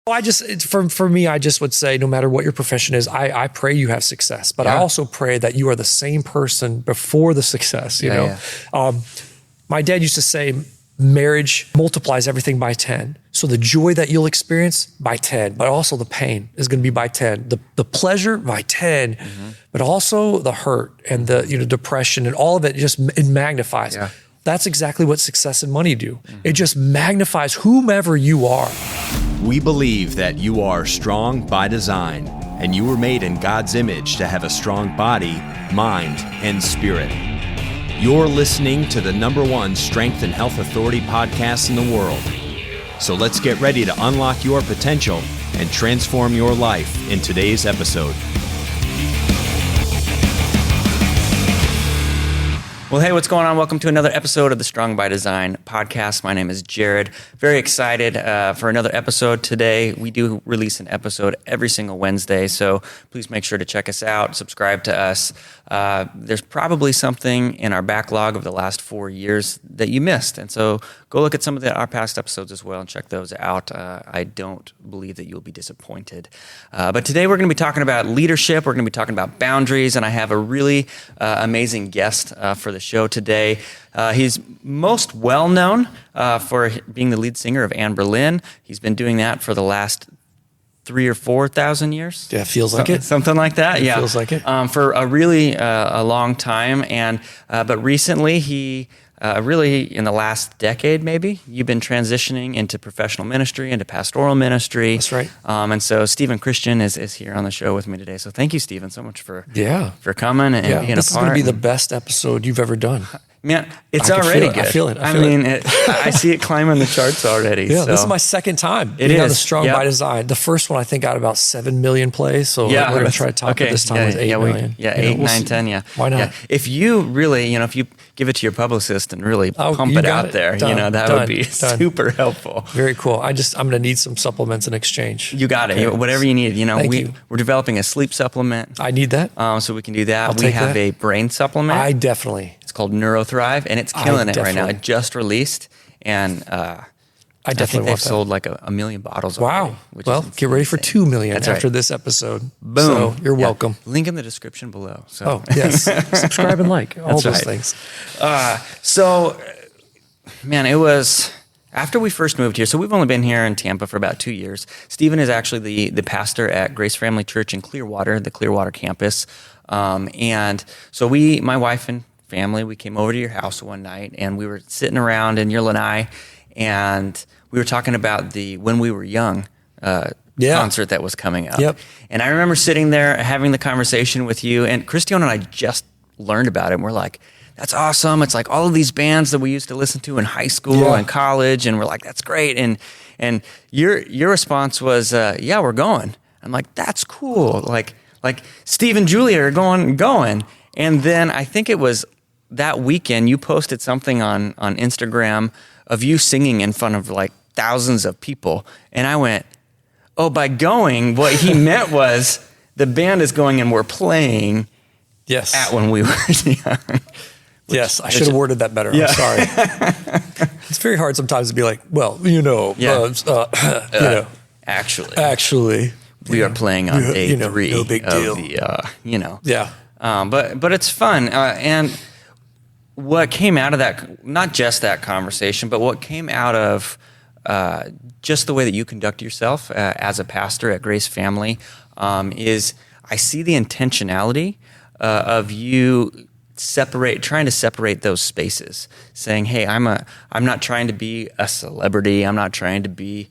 Well, for me, I just would say, no matter what your profession is, I pray you have success, but I also pray that you are the same person before the success, you know? Yeah. My dad used to say, marriage multiplies everything by 10. So the joy that you'll experience by 10, but also the pain is going to be by 10. The pleasure by 10, but also the hurt and the depression and all of it it magnifies. Yeah. That's exactly what success and money do. It just magnifies whomever you are. We believe that you are strong by design, and you were made in God's image to have a strong body, mind, and spirit. You're listening to the #1 strength and health authority podcast in the world. So let's get ready to unlock your potential and transform your life in today's episode. Well, hey, what's going on? Welcome to another episode of the Strong by Design podcast. My name is Jared. Very excited for another episode today. We do release an episode every single Wednesday, so please make sure to check us out, subscribe to us. There's probably something in our backlog of the last 4 years that you missed, and so go look at some of our past episodes as well and check those out. I don't believe that you'll be disappointed. But today we're going to be talking about leadership. We're going to be talking about boundaries, and I have a really amazing guest for the show today. He's most well known for being the lead singer of Anberlin. He's been doing that for the last 3,000 or 4,000 years. Yeah, feels like it. Something like that. Yeah, feels like it. For a really a long time, and but recently he. Really, in the last decade, maybe, you've been transitioning into professional ministry, into pastoral ministry. That's right. And so Stephen Christian is here on the show with me today. So thank you, Stephen, so much for coming and being a part. This is going to be the best episode you've ever done. Man, it's already good. I feel it. I see it climbing the charts already. Yeah, so. This is my second time it being is. on the Strong by Design. The first one I think got about 7 million plays, so we're going to try to top it this time with 8 million. 8, 9, 10, yeah. Why not? Yeah. If you really, if you give it to your publicist and really pump it out there, that would be super helpful. Very cool. I'm going to need some supplements in exchange. You got it. Okay. Whatever you need. We're developing a sleep supplement. I need that. So we can do that. We have a brain supplement. I definitely. It's called NeuroThrive, and it's killing it right now. It just released, and I think they've sold like a million bottles already. Wow. Well, get ready for 2 million after this episode. Boom. So you're welcome. Link in the description below. So. Oh, yes. Subscribe and like. All those things. So, man, it was after we first moved here. So we've only been here in Tampa for about 2 years. Stephen is actually the pastor at Grace Family Church in Clearwater, the Clearwater campus. And so my wife and family, we came over to your house one night, and we were sitting around in your lanai, and we were talking about the When We Were Young concert that was coming up. Yep. And I remember sitting there having the conversation with you, and Christian and I just learned about it, and we're like, that's awesome. It's like all of these bands that we used to listen to in high school and college, and we're like, that's great. And your response was, yeah, we're going. I'm like, that's cool. Like Steve and Julia are going. And then I think it was that weekend you posted something on Instagram of you singing in front of like thousands of people. And I went, oh, by going, what he meant was the band is going and we're playing at When We Were Young. Yes, I should have worded that better. I'm sorry. It's very hard sometimes to be like, well, actually, we are playing on day 3 no big deal. Of the, but it's fun. And what came out of that, not just that conversation, but what came out of just the way that you conduct yourself as a pastor at Grace Family is I see the intentionality of you trying to separate those spaces, saying, hey, I'm not trying to be a celebrity. I'm not trying to be,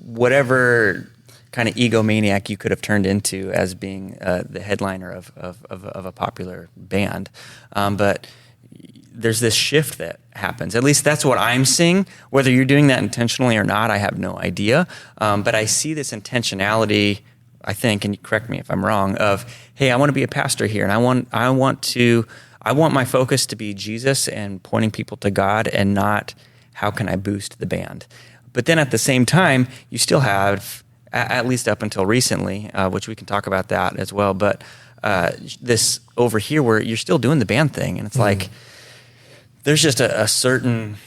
whatever kind of egomaniac you could have turned into as being the headliner of a popular band. But there's this shift that happens. At least that's what I'm seeing. Whether you're doing that intentionally or not, I have no idea. But I see this intentionality, I think, and you correct me if I'm wrong, of, hey, I want to be a pastor here, and I want my focus to be Jesus and pointing people to God, and not how can I boost the band. But then at the same time, you still have, at least up until recently, which we can talk about that as well, but this over here where you're still doing the band thing, and it's like there's just a certain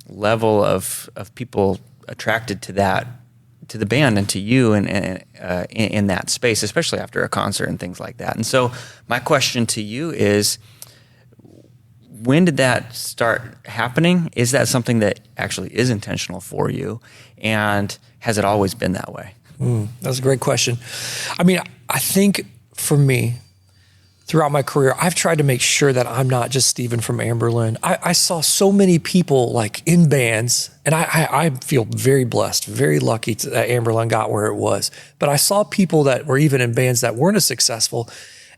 level of people attracted to that, to the band and to you and in that space, especially after a concert and things like that. And so my question to you is, when did that start happening? Is that something that actually is intentional for you? And has it always been that way? That's a great question. I mean, I think for me, throughout my career, I've tried to make sure that I'm not just Steven from Anberlin. I saw so many people like in bands, and I feel very blessed, very lucky that Anberlin got where it was. But I saw people that were even in bands that weren't as successful,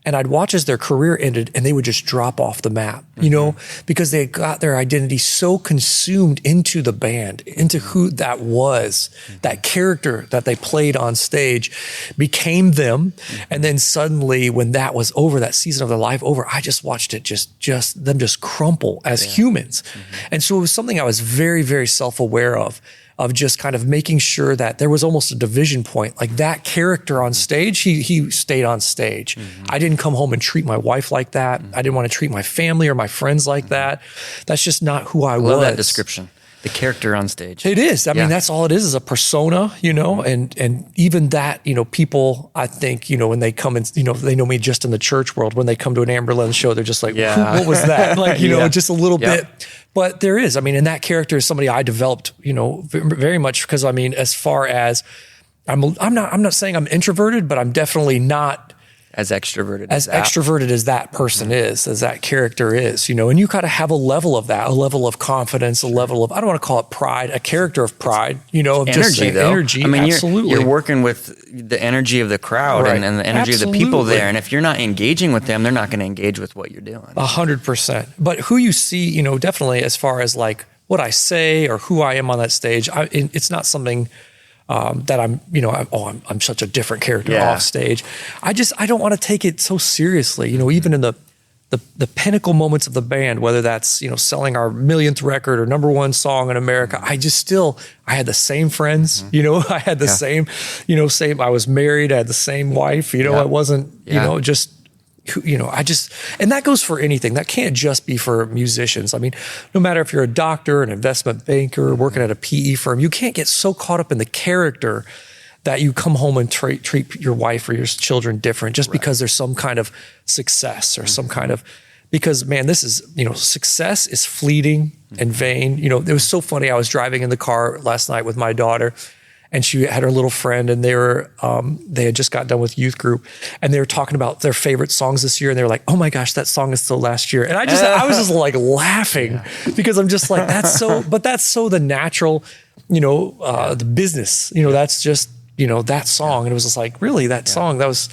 and I'd watch as their career ended and they would just drop off the map, you know, because they had got their identity so consumed into the band, into who that was, that character that they played on stage became them. And then suddenly when that was over, that season of their life over, I just watched it just them just crumple as humans. And so it was something I was very, very self-aware of just kind of making sure that there was almost a division point. Like that character on stage, he stayed on stage. I didn't come home and treat my wife like that. I didn't want to treat my family or my friends like that. That's just not who I was. Love that description. The character on stage. It is. I mean, that's all it is a persona, you know, and even that, you know, people, I think, you know, when they come and, you know, they know me just in the church world, when they come to an Anberlin show, they're just like, what was that? Like, you know, just a little bit. But there is, I mean, and that character is somebody I developed, you know, very much because, I mean, as far as I'm not saying I'm introverted, but I'm definitely not as extroverted as that person is, as that character is, you know, and you got to have a level of that, a level of confidence, a level of, I don't want to call it pride, a character of pride, you know, of energy, just saying, though. Energy. I mean, absolutely. You're working with the energy of the crowd and the energy of the people there. And if you're not engaging with them, they're not going to engage with what you're doing. 100%. But who you see, you know, definitely as far as like what I say or who I am on that stage, it's not something that I'm, you know, I'm such a different character off stage. I don't want to take it so seriously, you know, even in the pinnacle moments of the band, whether that's, you know, selling our millionth record or number one song in America, I had the same friends, you know, I had the same, you know, I was married, I had the same wife, you know, it wasn't, you know, just, you know, and that goes for anything. That can't just be for musicians. I mean, no matter if you're a doctor, an investment banker, working at a PE firm, you can't get so caught up in the character that you come home and treat your wife or your children different just because there's some kind of success or some kind of, because man, this is, you know, success is fleeting and vain. You know, it was so funny. I was driving in the car last night with my daughter, and she had her little friend, and they had just got done with youth group, and they were talking about their favorite songs this year, and they were like, "Oh my gosh, that song is so last year," and I was just like laughing because I'm just like, that's so the natural, you know, the business, you know, that's just, you know, that song, and it was just like, really, that song, that was,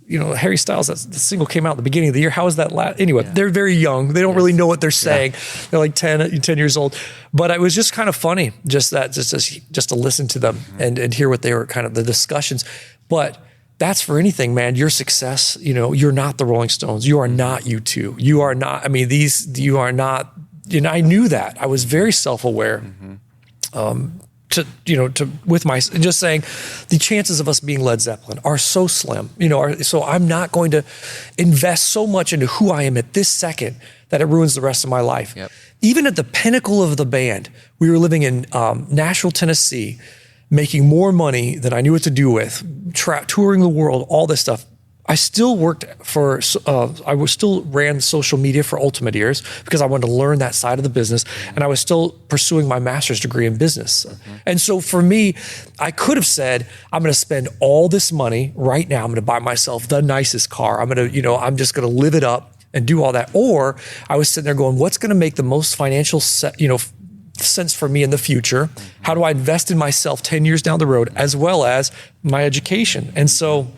you know, Harry Styles, the single came out at the beginning of the year. How is that? Anyway, they're very young. They don't really know what they're saying. They're like 10 years old. But it was just kind of funny, just to listen to them and hear what they were kind of the discussions. But that's for anything, man. Your success, you know, you're not the Rolling Stones. You are not U2. You are not, I mean, you are not, you know, I knew that. I was very self-aware. Just saying the chances of us being Led Zeppelin are so slim, you know, so I'm not going to invest so much into who I am at this second that it ruins the rest of my life. Even at the pinnacle of the band, we were living in Nashville, Tennessee, making more money than I knew what to do with, touring the world, all this stuff. I still worked for, still ran social media for Ultimate Ears because I wanted to learn that side of the business. And I was still pursuing my master's degree in business. And so for me, I could have said, I'm going to spend all this money right now. I'm going to buy myself the nicest car. I'm going to, you know, I'm just going to live it up and do all that. Or I was sitting there going, what's going to make the most financial sense for me in the future? How do I invest in myself 10 years down the road, as well as my education? And so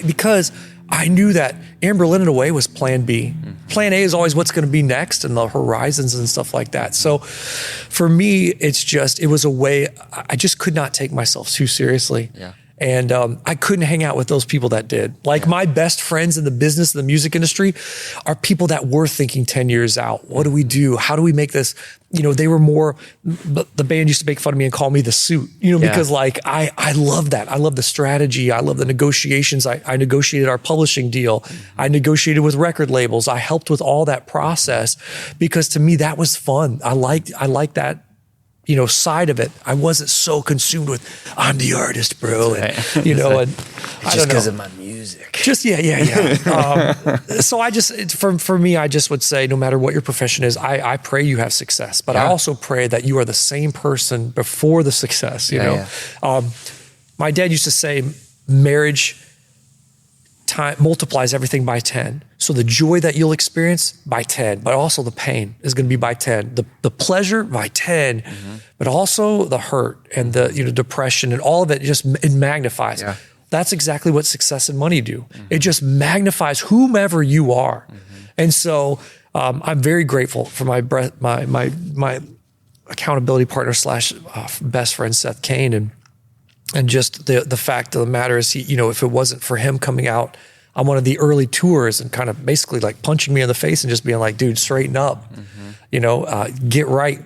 because I knew that Anberlin in a way was plan B. Plan A is always what's going to be next and the horizons and stuff like that. So for me, it was a way, I just could not take myself too seriously. And I couldn't hang out with those people that did. Like my best friends in the business, the music industry, are people that were thinking 10 years out. What do we do? How do we make this? You know, they were more, the band used to make fun of me and call me the suit, you know, because like, I love that. I love the strategy. I love the negotiations. I negotiated our publishing deal. I negotiated with record labels. I helped with all that process because to me, that was fun. I liked that side of it, I wasn't so consumed with, I'm the artist, bro. And, and I just because of my music. Just, so I just, for me, I just would say, no matter what your profession is, I pray you have success, but I also pray that you are the same person before the success, my dad used to say, marriage time multiplies everything by 10. So the joy that you'll experience by 10, but also the pain is going to be by 10. The pleasure by 10, but also the hurt and the depression and all of it it magnifies. Yeah. That's exactly what success and money do. It just magnifies whomever you are. And so I'm very grateful for my accountability partner / best friend Seth Kane, and just the fact of the matter is, if it wasn't for him coming out on one of the early tours and kind of basically like punching me in the face and just being like, dude, straighten up, get right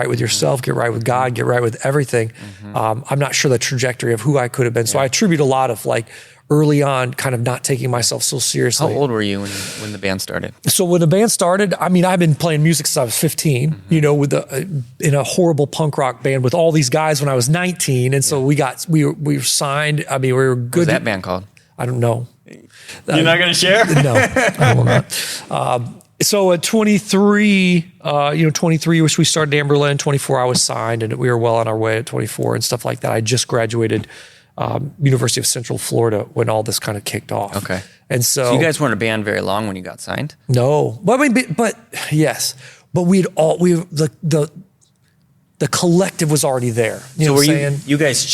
with yourself, get right with God, get right with everything. I'm not sure the trajectory of who I could have been. So I attribute a lot of like early on kind of not taking myself so seriously. How old were you when the band started? So when the band started, I've been playing music since I was 15, in a horrible punk rock band with all these guys when I was 19. And so we were signed. We were good. What's that band called? I don't know. You're not going to share? No, I will not. So at 23, 23, which we started Anberlin, 24, I was signed, and we were well on our way at 24 and stuff like that. I just graduated University of Central Florida when all this kind of kicked off. Okay. And so you guys weren't a band very long when you got signed? No. But yes. But the collective was already there. You guys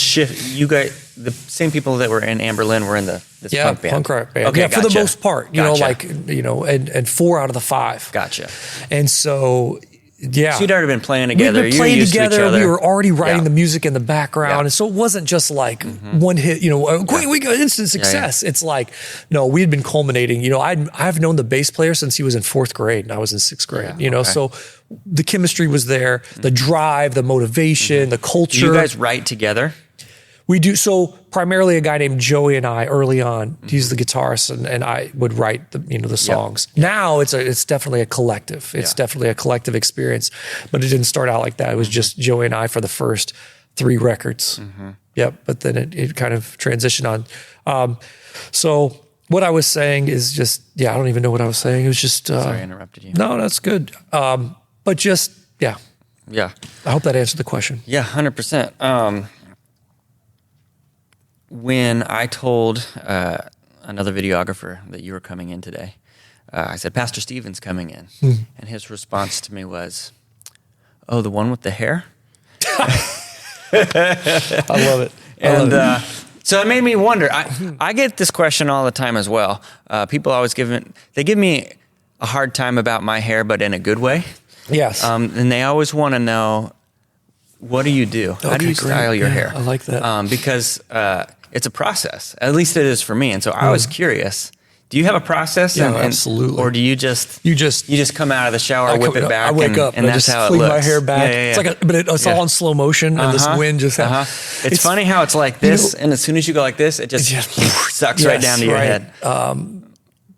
the same people that were in Anberlin were in this punk band? Punk rock band. Okay, yeah, for the most part. And 4 out of the 5. Gotcha. And so, yeah. So you'd already been playing together. We'd been playing together. We were already writing the music in the background. Yeah. And so it wasn't just like one hit, we got instant success. Yeah. It's like, no, we had been culminating. I've known the bass player since he was in 4th grade and I was in 6th grade, so the chemistry was there, the drive, the motivation, the culture. Do you guys write together? We do. So primarily a guy named Joey and I early on, he's the guitarist and I would write the songs. Yep. Now it's definitely a collective. It's definitely a collective experience, but it didn't start out like that. It was just Joey and I for the first 3 records. Yep. But then it kind of transitioned on. So what I was saying is just, I don't even know what I was saying. It was just, sorry I interrupted you. No, that's good. But just, yeah. I hope that answered the question. Yeah, 100%. When I told another videographer that you were coming in today, I said, Pastor Steven's coming in. And his response to me was, oh, the one with the hair? I love it. So it made me wonder. I get this question all the time as well. People always give me a hard time about my hair, but in a good way. Yes. And they always want to know, what do you do? How do you style your hair? I like that. Because it's a process. At least it is for me. And so I was curious. Do you have a process? Yeah, absolutely. Or do you just come out of the shower, whip it back, I wake up and that's how it looks. Fling my hair back. Yeah. It's all in slow motion, and this wind just. It's funny how it's like this, and as soon as you go like this, it just sucks right down to your head.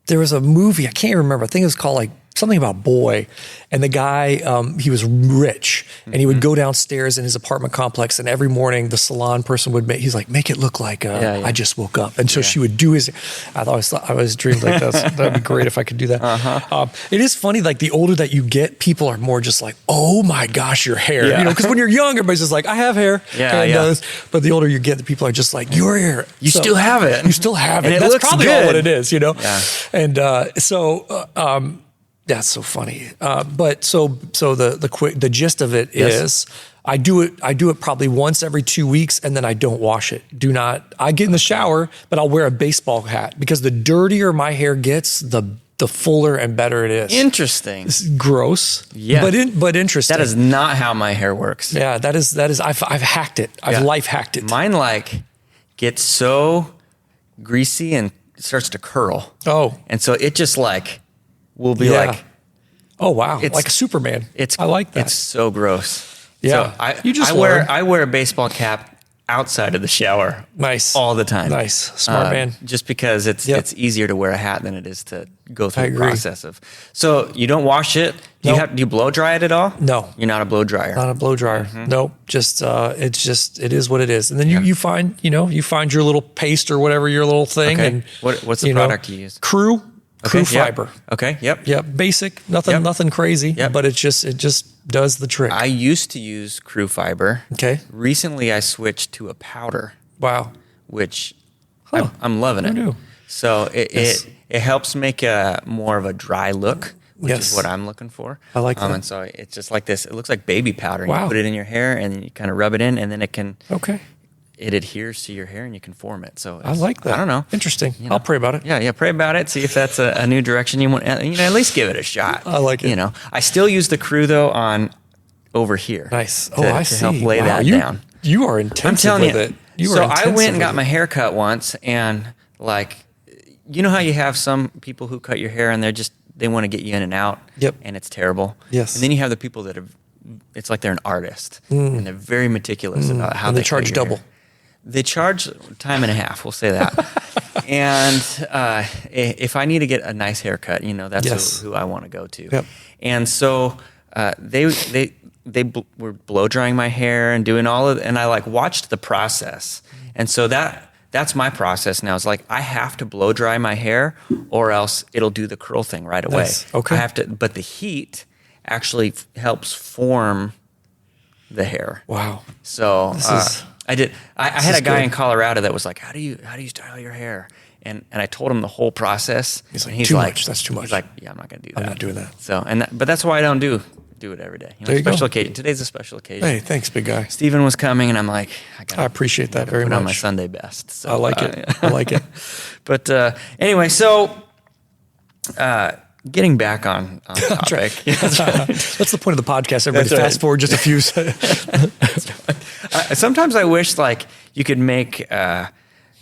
There was a movie I can't remember. I think it was called like something about boy, and the guy he was rich, and he would go downstairs in his apartment complex, and every morning the salon person would make it look like I just woke up, and so she would do his. I always dreamed like that'd be great if I could do that. It is funny, like the older that you get, people are more just like, oh my gosh, your hair, because when you're young, everybody's just like, I have hair, but the older you get, the people are just like, your hair, you still have it, you still have it. And that's looks probably good. all what it is, and that's so funny. But the gist of it is I do it probably once every 2 weeks, and then I don't wash it. I get in the shower, but I'll wear a baseball hat because the dirtier my hair gets, the fuller and better it is. Interesting. It's gross. Yeah. But interesting. That is not how my hair works. Yeah, that is I've hacked it. I've life hacked it. Mine gets so greasy and it starts to curl. Oh. And so it just will be like, oh wow, like a Superman. I like that. It's so gross. Yeah, So I wear a baseball cap outside of the shower. Nice. All the time. Nice. Smart man. Just because it's easier to wear a hat than it is to go through the process of. So you don't wash it. Do you blow dry it at all? No. You're not a blow dryer. Not a blow dryer. Nope. Just it is what it is. And then you find your little paste or whatever, your little thing. Okay. And what's the product you use? Crew fiber. Yep. Okay. Yep. Yep. Basic. Nothing crazy. Yep. But it just does the trick. I used to use crew fiber. Okay. Recently, I switched to a powder. Wow. Which I'm loving it. Who knew? So it helps make a more of a dry look, which is what I'm looking for. I like that. And so it's just like this. It looks like baby powder. Wow. You put it in your hair and you kind of rub it in, and then it can. Okay. It adheres to your hair and you can form it. So I like that. I don't know. Interesting. I'll pray about it. Yeah, pray about it. See if that's a new direction you want. At least give it a shot. I like it. I still use the crew though on over here. Nice. I see. To help lay that down. You are intensive I'm telling with you. it. So I went and got my hair cut once, and you know how you have some people who cut your hair and they want to get you in and out. Yep. And it's terrible. Yes. And then you have the people that it's like they're an artist and they're very meticulous about how they charge double. Hair. They charge time and a half, we'll say that. And if I need to get a nice haircut, that's who I want to go to. Yep. And so they were blow drying my hair and doing and I watched the process. And so that's my process now. It's I have to blow dry my hair or else it'll do the curl thing right away. Nice. Okay. I have to, but the heat actually helps form the hair. Wow. So I had a guy good. in Colorado that was like, how do you style your hair? And I told him the whole process. He's like, and too much. That's too much. He's like, yeah, I'm not going to do that. I'm not doing that. So, but that's why I don't do it every day. There you special go. occasion. Today's a special occasion. Hey, thanks, big guy. Steven was coming, and I'm like, I appreciate that very put much. on my Sunday best. So, I like it. I like it. But anyway, so getting back on topic. That's right. That's the point of the podcast. Everybody, That's fast right. forward just a few. Sometimes I wish you could make kind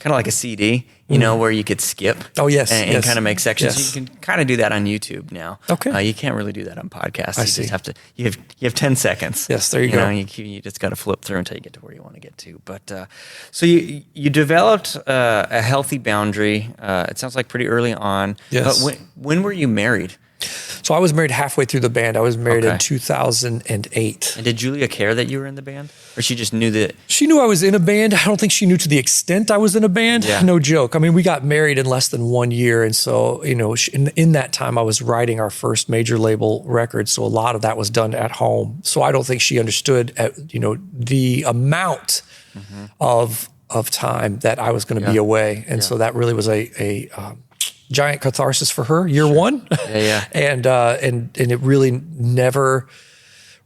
of like a CD, where you could skip. Oh, yes. And kind of make sections. Yes. You can kind of do that on YouTube now. Okay. You can't really do that on podcasts. I You see. just have to. You have 10 seconds. Yes, there you go. You just got to flip through until you get to where you want to get to. But so you developed a healthy boundary. It sounds like pretty early on. Yes. But when were you married? So I was married halfway through the band. I was married Okay. in 2008. And did Julia care that you were in the band, or she just knew that? She knew I was in a band. I don't think she knew to the extent I was in a band. Yeah. No joke. I mean, we got married in less than 1 year. And so, in that time, I was writing our first major label record. So a lot of that was done at home. So I don't think she understood, the amount of time that I was going to be away. And so that really was a giant catharsis for her, year one. Yeah. and it really never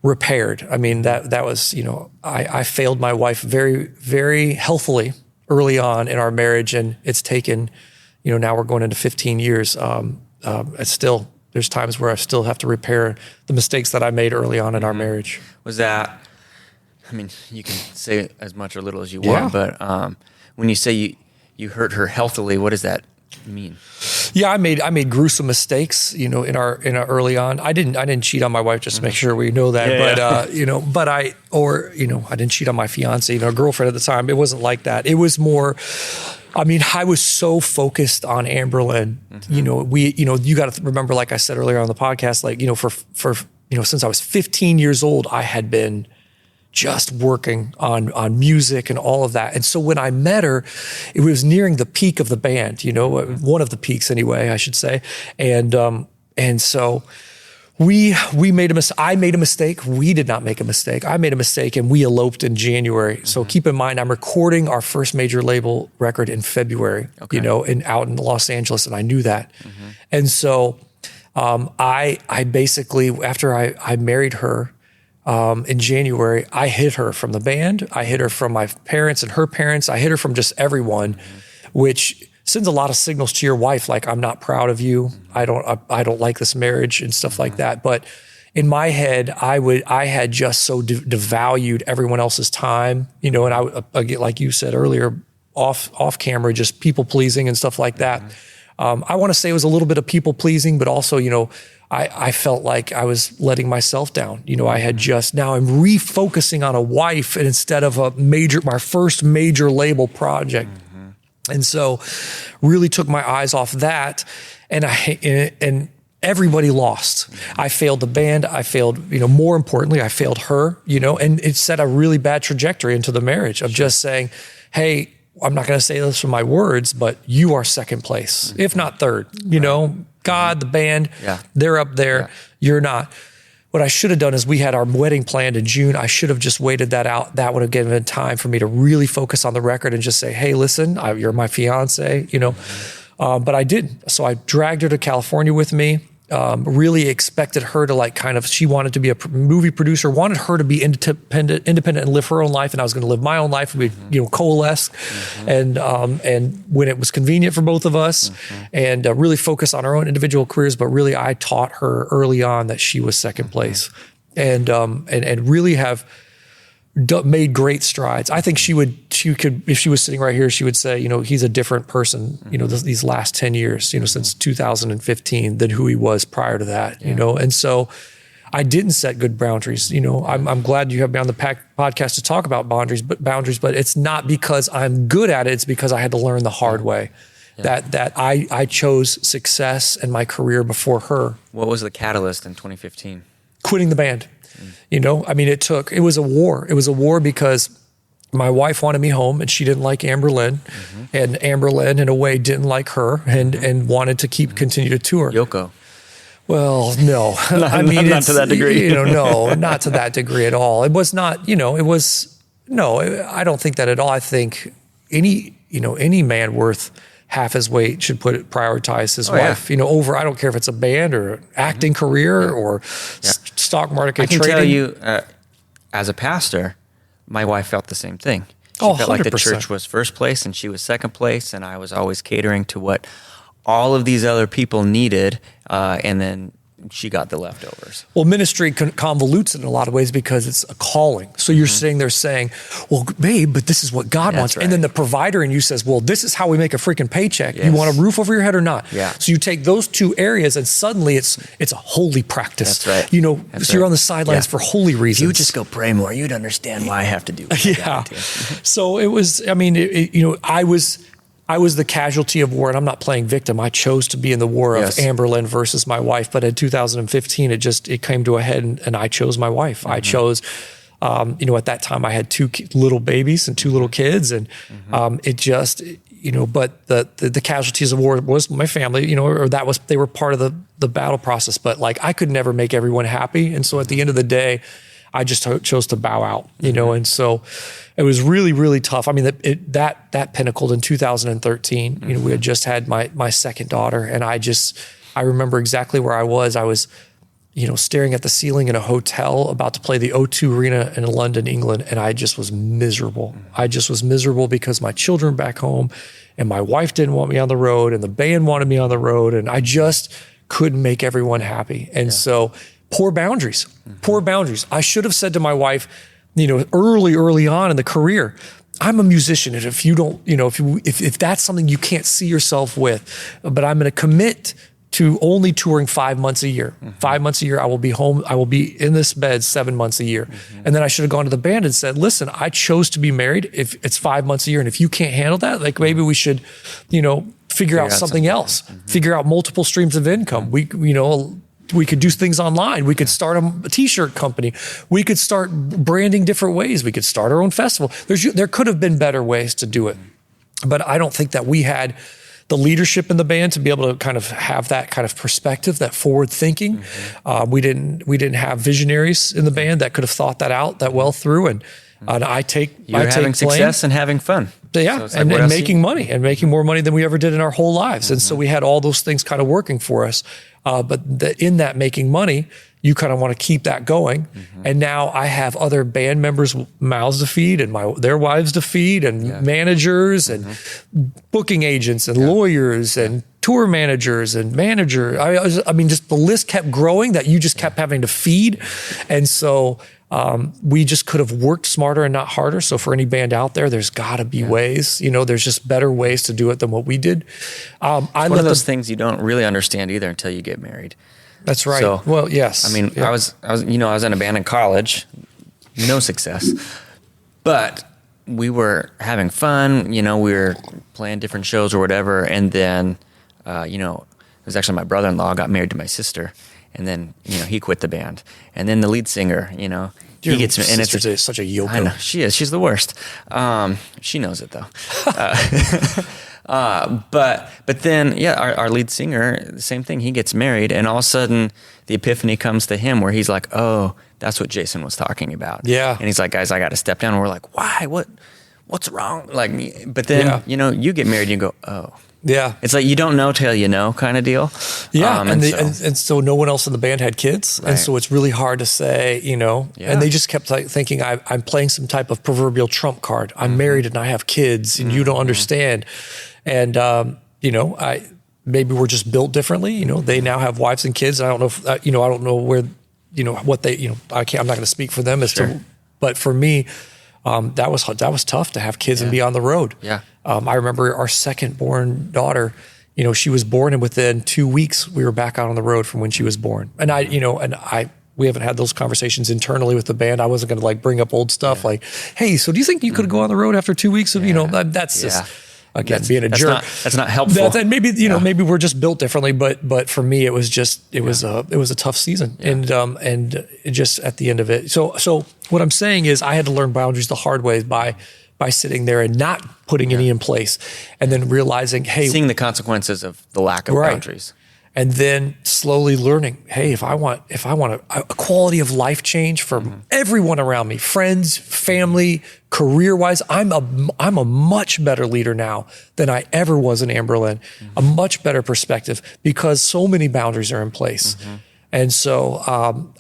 repaired. I mean, that was, I failed my wife very, very healthily early on in our marriage, and it's taken, now we're going into 15 years. It's still, there's times where I still have to repair the mistakes that I made early on in our marriage. Was that? I mean, you can say as much or little as you want, but when you say you hurt her healthily, what does that mean? Yeah, I made gruesome mistakes, in our early on. I didn't cheat on my wife, just to make sure we know that. I didn't cheat on my fiance, girlfriend at the time. It wasn't like that. It was more, I was so focused on Anberlin. You got to remember, like I said earlier on the podcast, for since I was 15 years old, I had been just working on music and all of that. And so when I met her, it was nearing the peak of the band, one of the peaks anyway, I should say. And so we made a mistake. I made a mistake. We did not make a mistake. I made a mistake, and we eloped in January. So keep in mind, I'm recording our first major label record in February, out in Los Angeles. And I knew that. And so I basically, after I married her, in January, I hid her from the band. I hid her from my parents and her parents. I hid her from just everyone, which sends a lot of signals to your wife, like, I'm not proud of you. I don't like this marriage and stuff like that. But in my head, I had just so devalued everyone else's time, and I like you said earlier, off camera, just people pleasing and stuff like that. I want to say it was a little bit of people pleasing, but also, I felt like I was letting myself down. I had now I'm refocusing on a wife and instead of my first major label project. And so really took my eyes off that. And everybody lost. I failed the band. I failed, more importantly, I failed her, and it set a really bad trajectory into the marriage of just saying, hey, I'm not going to say this with my words, but you are second place, if not third, God, the band, they're up there. You're not. What I should have done is we had our wedding planned in June. I should have just waited that out. That would have given time for me to really focus on the record and just say, hey, listen, you're my fiance, but I didn't. So I dragged her to California with me. Really expected her to she wanted to be a movie producer, wanted her to be independent and live her own life. And I was going to live my own life. We'd, coalesce and when it was convenient for both of us and really focus on our own individual careers. But really I taught her early on that she was second place and really have made great strides. I think she could, if she was sitting right here, she would say, he's a different person, these last 10 years, since 2015 than who he was prior to that, and so I didn't set good boundaries. I'm glad you have me on the podcast to talk about boundaries, but it's not because I'm good at it. It's because I had to learn the hard way that I chose success and my career before her. What was the catalyst in 2015? Quitting the band. It was a war. It was a war because my wife wanted me home and she didn't like Anberlin and Anberlin in a way didn't like her and wanted to continue to tour. Yoko. Well, no, not to that degree. No, not to that degree at all. It was not, I don't think that at all. I think any man worth half his weight should prioritize his wife, over, I don't care if it's a band or an acting career or stock market trading. I can tell you, as a pastor, my wife felt the same thing. She felt 100%. Like the church was first place and she was second place, and I was always catering to what all of these other people needed, and then she got the leftovers. Well, ministry convolutes it in a lot of ways because it's a calling. So you're sitting there saying, well, babe, but this is what God wants. Right. And then the provider in you says, well, this is how we make a freaking paycheck. Yes. You want a roof over your head or not? Yeah. So you take those two areas and suddenly it's a holy practice. That's right. So you're on the sidelines for holy reasons. If you just go pray more, you'd understand why I have to do what I gotta do. So it was, I was the casualty of war, and I'm not playing victim. I chose to be in the war of Anberlin versus my wife. But in 2015, it came to a head, and I chose my wife. I chose, at that time I had two little babies and two little kids, and it just, but the casualties of war was my family, or they were part of the battle process. But I could never make everyone happy, and so at the end of the day, I just chose to bow out, and so it was really, really tough. I mean, that pinnacled in 2013. We had just had my second daughter, and I remember exactly where I was. I was, staring at the ceiling in a hotel about to play the O2 Arena in London, England, and I just was miserable. I just was miserable because my children back home, and my wife didn't want me on the road, and the band wanted me on the road, and I just couldn't make everyone happy. And so poor boundaries. I should have said to my wife, early on in the career, I'm a musician. And if you don't, if that's something you can't see yourself with, but I'm going to commit to only touring 5 months a year. 5 months a year, I will be home. I will be in this bed 7 months a year. And then I should have gone to the band and said, listen, I chose to be married. If it's 5 months a year, and if you can't handle that, maybe we should, figure out something else, figure out multiple streams of income. We could do things online. We could start a t-shirt company. We could start branding different ways. We could start our own festival. There could have been better ways to do it. But I don't think that we had the leadership in the band to be able to kind of have that kind of perspective, that forward thinking. We didn't have visionaries in the band that could have thought that out that well through. And I take having success and having fun. Yeah, so and making money and making more money than we ever did in our whole lives. And so we had all those things kind of working for us. But in that making money, you kind of want to keep that going. And now I have other band members' mouths to feed and their wives to feed and managers and booking agents and lawyers and tour managers and manager. I mean, just the list kept growing that you just kept having to feed. And so We just could have worked smarter and not harder. So for any band out there, there's got to be ways. There's just better ways to do it than what we did. It's one of those things you don't really understand either until you get married. That's right. So, well, yes. I mean, I was in a band in college, no success, but we were having fun. We were playing different shows or whatever, and then, it was actually my brother-in-law got married to my sister, and then he quit the band, and then the lead singer, he gets me, and it's such a yoke. I know she is. She's the worst. She knows it though. But then, our lead singer, the same thing. He gets married, and all of a sudden, the epiphany comes to him where he's like, "Oh, that's what Jason was talking about." Yeah. And he's like, "Guys, I got to step down." And we're like, "Why? What's wrong?" But then, you get married, and you go, "Oh." Yeah. It's like you don't know till you know kind of deal. Yeah. And so no one else in the band had kids. Right. And so it's really hard to say, and they just kept thinking I'm playing some type of proverbial trump card. I'm married and I have kids and you don't understand. And, maybe we're just built differently. They now have wives and kids. I don't know if, I don't know where, what they, I'm not going to speak for them but for me, that was tough to have kids and be on the road. Yeah. I remember our second born daughter, she was born and within 2 weeks we were back out on the road from when she was born. And we haven't had those conversations internally with the band. I wasn't going to bring up old stuff like, hey, so do you think you could go on the road after 2 weeks of, that's just, again, being a jerk. That's not helpful. And maybe, maybe we're just built differently, but for me, it was a tough season. Yeah. And just at the end of it. So what I'm saying is I had to learn boundaries the hard way by sitting there and not putting any in place and then realizing, hey, seeing the consequences of the lack of boundaries. And then slowly learning, hey, if I want a quality of life change for everyone around me, friends, family, career-wise, I'm a much better leader now than I ever was in Anberlin. A much better perspective because so many boundaries are in place. And so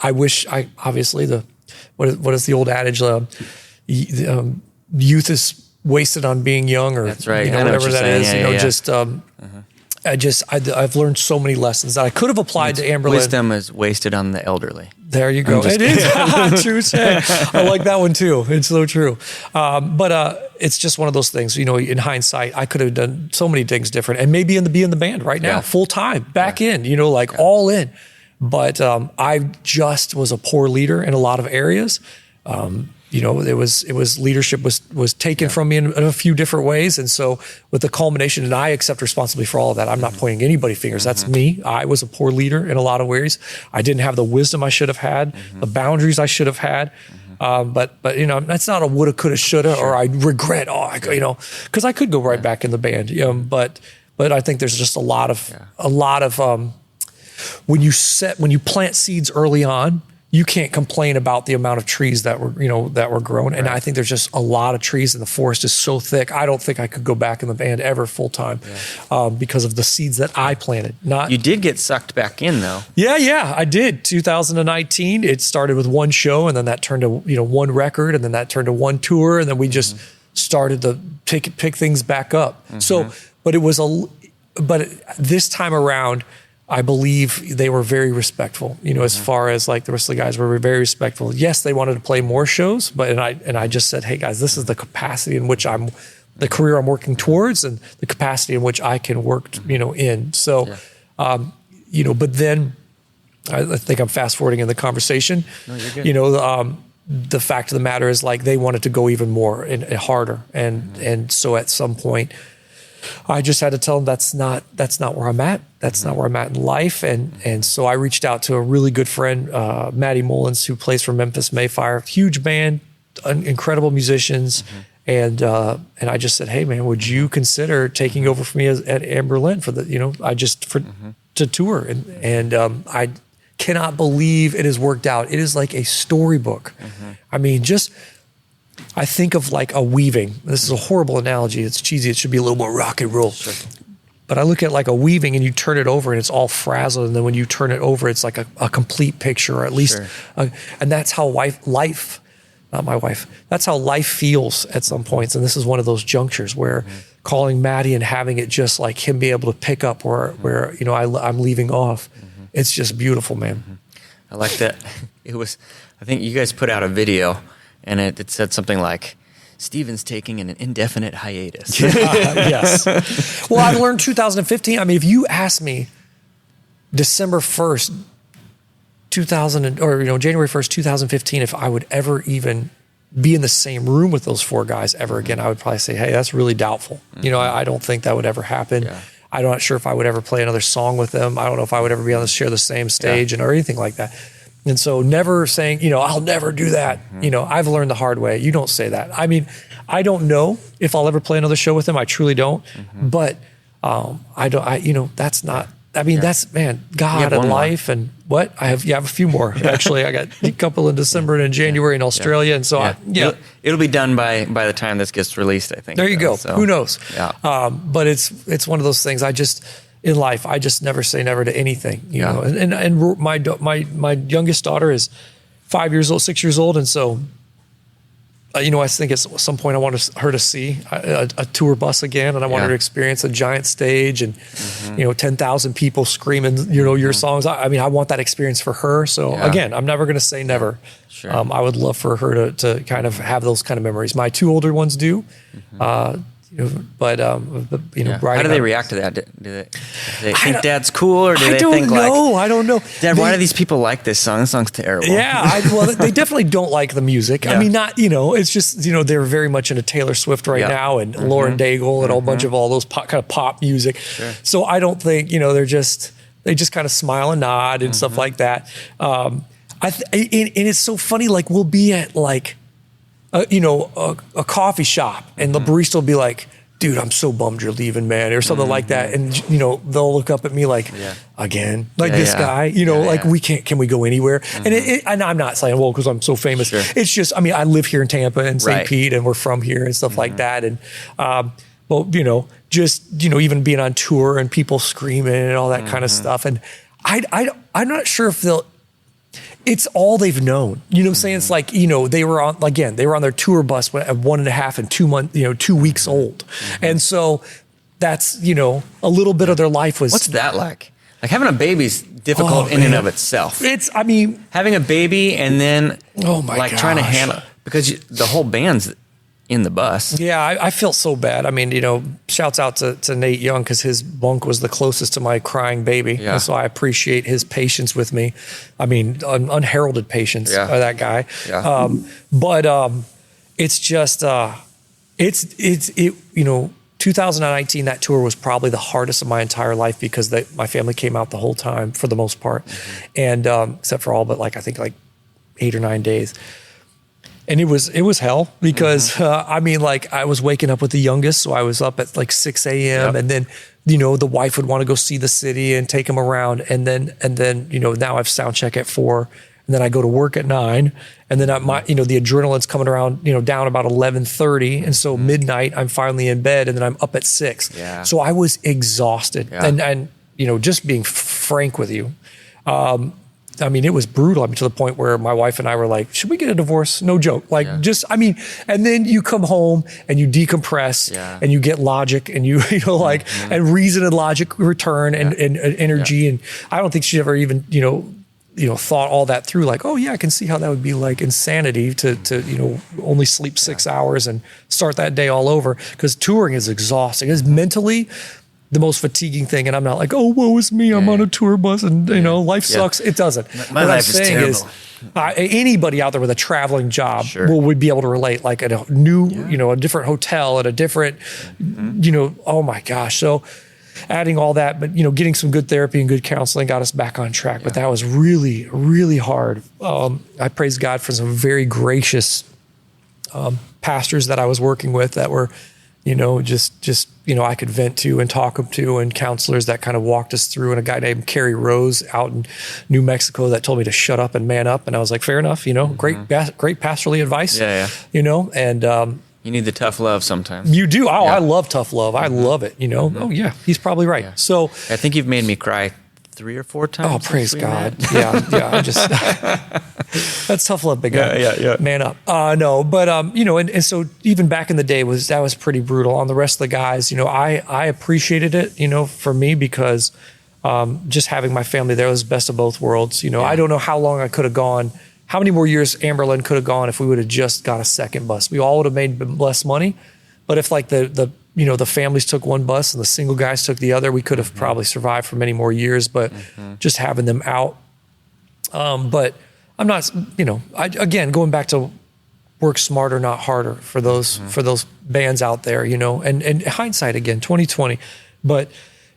I wish obviously what is the old adage? Youth is wasted on being young, or that's right. Whatever that is. I've learned so many lessons that I could have applied to Anberlin. Wisdom is wasted on the elderly. There you go. It is true. I like that one too. It's so true. But it's just one of those things. In hindsight, I could have done so many things different, and maybe be in the band right now, full time, back in. All in. But I just was a poor leader in a lot of areas. It was leadership was taken from me in a few different ways. And so with the culmination, and I accept responsibility for all of that. I'm not pointing anybody fingers. That's me. I was a poor leader in a lot of ways. I didn't have the wisdom I should have had, the boundaries I should have had. But that's not a woulda, coulda, shoulda, or I regret, because I could go right back in the band. But I think there's just a lot of when you plant seeds early on, you can't complain about the amount of trees that were grown. And I think there's just a lot of trees and the forest is so thick. I don't think I could go back in the band ever full time because of the seeds that I planted. You did get sucked back in though. Yeah, I did. 2019, it started with one show and then that turned to, one record and then that turned to one tour. And then we just started to pick things back up. So, but this time around, I believe they were very respectful, as far as like the rest of the guys were very respectful. Yes, they wanted to play more shows, but I just said, hey guys, this is the capacity in which the career I'm working towards and the capacity in which I can work, in. So, but then I think I'm fast forwarding in the conversation. No, you're good. The fact of the matter is like they wanted to go even more and harder. And so at some point, I just had to tell them that's not where I'm at. That's not where I'm at in life. And so I reached out to a really good friend, Maddie Mullins, who plays for Memphis Mayfire, huge band, incredible musicians. And I just said, hey man, would you consider taking over for me at Anberlin for to tour? And I cannot believe it has worked out. It is like a storybook. I mean, I think of like a weaving. This is a horrible analogy. It's cheesy. It should be a little more rock and roll. Sure. But I look at like a weaving and you turn it over and it's all frazzled. And then when you turn it over, it's like a complete picture, or at least, and that's how that's how life feels at some points. And this is one of those junctures where calling Maddie and having it just like him be able to pick up where I'm leaving off. It's just beautiful, man. I like that. It was I think you guys put out a video, and it said something like, Steven's taking an indefinite hiatus. Yes. Well, I've learned 2015. I mean, if you ask me December 1st, January 1st, 2015, if I would ever even be in the same room with those four guys ever again, I would probably say, hey, that's really doubtful. Mm-hmm. I don't think that would ever happen. Yeah. I'm not sure if I would ever play another song with them. I don't know if I would ever be able to share the same stage or anything like that. And so never saying, I'll never do that. Mm-hmm. I've learned the hard way. You don't say that. I mean, I don't know if I'll ever play another show with them. I truly don't. Mm-hmm. But that's not, that's, man, God and life more. And what? I have a few more. Actually, I got a couple in December and in January in Australia. And so, it'll be done by the time this gets released, I think. There you go. So, who knows? Yeah. But it's one of those things in life, I just never say never to anything, you know. And my youngest daughter is 6 years old, and so I think at some point I want her to see a tour bus again, and I want her to experience a giant stage and 10,000 people screaming your songs. I want that experience for her. So again, I'm never going to say never. Sure. I would love for her to kind of have those kind of memories. My two older ones do. Right. How do they react to that? Do they think Dad's cool, or do they think I don't know. Dad, why do these people like this song? This song's terrible. Yeah, they definitely don't like the music. Yeah. I mean, it's just they're very much into Taylor Swift right now, and Lauren Daigle and a bunch of all those kind of pop music. Sure. So I don't think they just kind of smile and nod and stuff like that. And it's so funny. Like we'll be at a coffee shop, and the barista will be like, dude, I'm so bummed you're leaving, man, or something like that. And, they'll look up at me like, again, like this guy, can we go anywhere? Mm-hmm. And I'm not saying, well, because I'm so famous. Sure. It's just, I live here in Tampa and St. Pete, and we're from here and stuff like that. And, even being on tour and people screaming and all that kind of stuff. And I'm not sure if it's all they've known. You know what I'm saying? It's like, they were on their tour bus at 1.5 and 2 months, 2 weeks old. Mm-hmm. And so that's, a little bit of their life was. What's that like? Like having a baby's difficult in and of itself. Having a baby and then trying to handle, because the whole band's in the bus. Yeah, I felt so bad. Shouts out to Nate Young, because his bunk was the closest to my crying baby. Yeah. And so I appreciate his patience with me. Unheralded patience by that guy. Yeah. It's just, 2019, that tour was probably the hardest of my entire life, because my family came out the whole time for the most part. Mm-hmm. And except for all but I think 8 or 9 days. And it was hell, because I was waking up with the youngest, so I was up at 6 a.m. and then the wife would want to go see the city and take him around, and then now I've sound check at 4, and then I go to work at 9, and then the adrenaline's coming around down about 11:30, and so midnight I'm finally in bed, and then I'm up at 6. Yeah. So I was exhausted, and just being frank with you. It was brutal. To the point where my wife and I were like, should we get a divorce? No joke. And then you come home and you decompress and you get logic, and and reason and logic return and energy. And I don't think she ever even, thought all that through. Like, oh yeah, I can see how that would be like insanity to only sleep 6 hours and start that day all over. Because touring is exhausting. It's mentally the most fatiguing thing, and I'm not like, oh, woe is me, I'm on a tour bus, and life sucks. It doesn't. My life is terrible. Anybody out there with a traveling job would be able to relate, like at a new, a different hotel, at a different, oh my gosh. So adding all that, but getting some good therapy and good counseling got us back on track. But that was really, really hard. I praise God for some very gracious pastors that I was working with that were, I could vent to and talk to, and counselors that kind of walked us through, and a guy named Kerry Rose out in New Mexico that told me to shut up and man up. And I was like, fair enough, great pastorally advice, and, you need the tough love sometimes. You do. Oh, I love tough love. I love it. Oh yeah, he's probably right. Yeah. So I think you've made me cry 3 or 4 times. Oh, praise God. Yeah. I just, that's tough love, big guy. Yeah. Man up. No, but, and so even back in the day that was pretty brutal. On the rest of the guys, I appreciated it, for me, because just having my family there was best of both worlds. I don't know how long I could have gone how many more years Anberlin could have gone if we would have just got a second bus? We all would have made less money. But if like the families took one bus and the single guys took the other, we could have probably survived for many more years, but just having them out. But I'm not, again, going back to work smarter, not harder for those bands out there, and hindsight again, 2020, but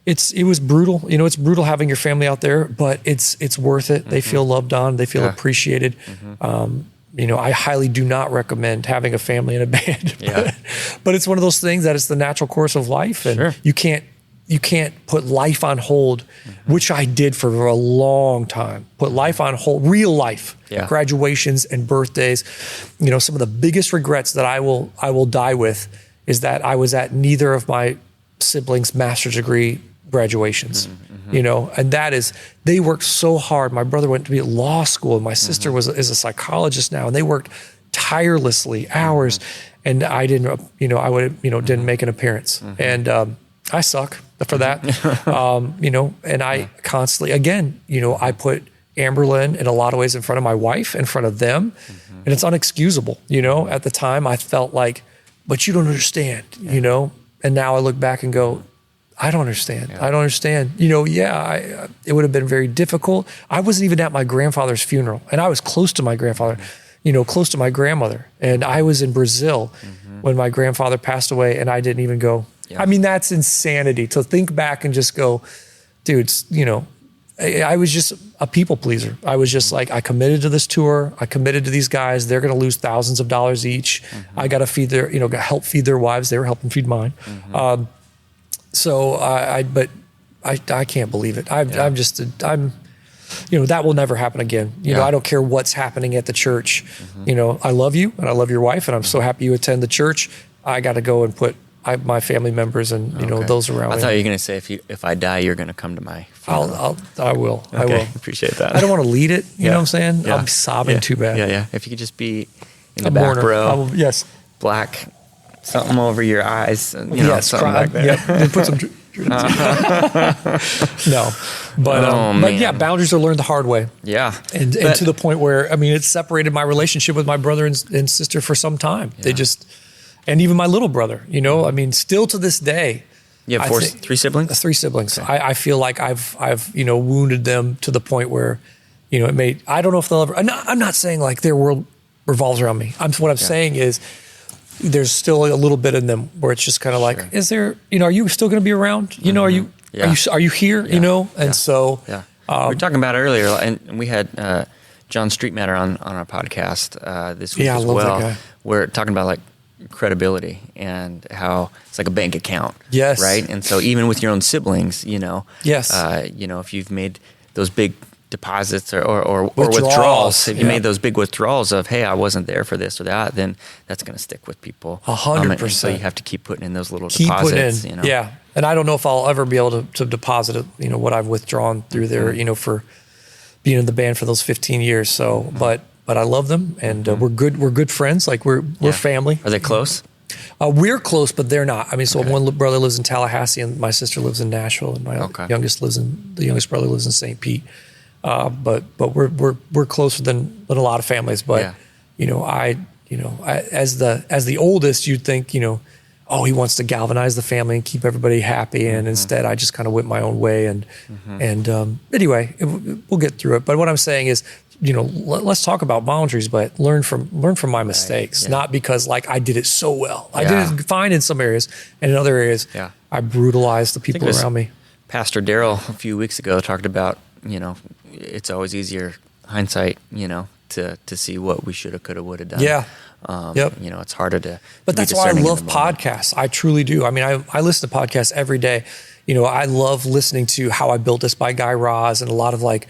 it was brutal. It's brutal having your family out there, but it's worth it. They feel loved on, they feel appreciated. I highly do not recommend having a family in a band, but it's one of those things that it's the natural course of life, and you can't put life on hold, which I did for a long time. Put life on hold, real life, graduations and birthdays. Some of the biggest regrets that I will die with is that I was at neither of my siblings' master's degree graduations. And that is, they worked so hard. My brother went to be at law school, and my sister is a psychologist now, and they worked tirelessly hours, and I didn't, didn't make an appearance. And I suck for that. And I constantly, again, I put Anberlin in a lot of ways in front of my wife, in front of them, and it's unexcusable. At the time I felt like, but you don't understand, and now I look back and go, I don't understand. I don't understand. It would have been very difficult. I wasn't even at my grandfather's funeral, and I was close to my grandfather, close to my grandmother. And I was in Brazil when my grandfather passed away, and I didn't even go. I mean, that's insanity to think back and just go, dude, I was just a people pleaser. I was just like, I committed to this tour. I committed to these guys. They're going to lose thousands of dollars each. I got to feed help feed their wives. They were helping feed mine. So but I can't believe it. I'm just, that will never happen again. I don't care what's happening at the church. I love you and I love your wife, and I'm so happy you attend the church. I got to go and put my family members and those around me. I thought you were going to say if I die, you're going to come to my funeral. I will. Okay, I will. Appreciate that. I don't want to lead it. You know what I'm saying? I'm sobbing too bad. Yeah. If you could just be in the back row. Yes. Black, something over your eyes. Something cry, like that. Yep. And put some. No, but yeah, boundaries are learned the hard way. Yeah, and to the point where it separated my relationship with my brother and sister for some time. They just. And even my little brother, still to this day. You have three siblings? 3 siblings. Okay. I feel like I've wounded them to the point where, it may, I don't know if they'll ever, I'm not saying like their world revolves around me. What I'm saying is there's still a little bit in them where it's just kind of like, is there, are you still going to be around? Are you here? And so. Yeah. We were talking about it earlier, and we had John Streetmatter on our podcast this week as well. That guy. We're talking about like credibility and how it's like a bank account. Yes. Right. And so even with your own siblings, yes. If you've made those big deposits or withdrawals, if you made those big withdrawals of, hey, I wasn't there for this or that, then that's going to stick with people. 100%. So you have to keep putting in those little deposits. Yeah. And I don't know if I'll ever be able to deposit what I've withdrawn through there, for being in the band for those 15 years. So, but I love them, and we're good friends. Like we're family. Are they close? We're close, but they're not. One brother lives in Tallahassee, and my sister lives in Nashville, and my youngest brother lives in St. Pete. But we're closer than a lot of families. But as the oldest, you'd think he wants to galvanize the family and keep everybody happy, and instead I just kind of went my own way. And anyway, we'll get through it. But what I'm saying is, let's talk about boundaries, but learn from my mistakes, not because like I did it so well. I did it fine in some areas, and in other areas, I brutalized the people around me. Pastor Daryl a few weeks ago talked about, it's always easier hindsight, to see what we should have, could have, would have done. Yeah. It's harder to. But that's why I love podcasts. I truly do. I listen to podcasts every day. I love listening to How I Built This by Guy Raz and a lot of like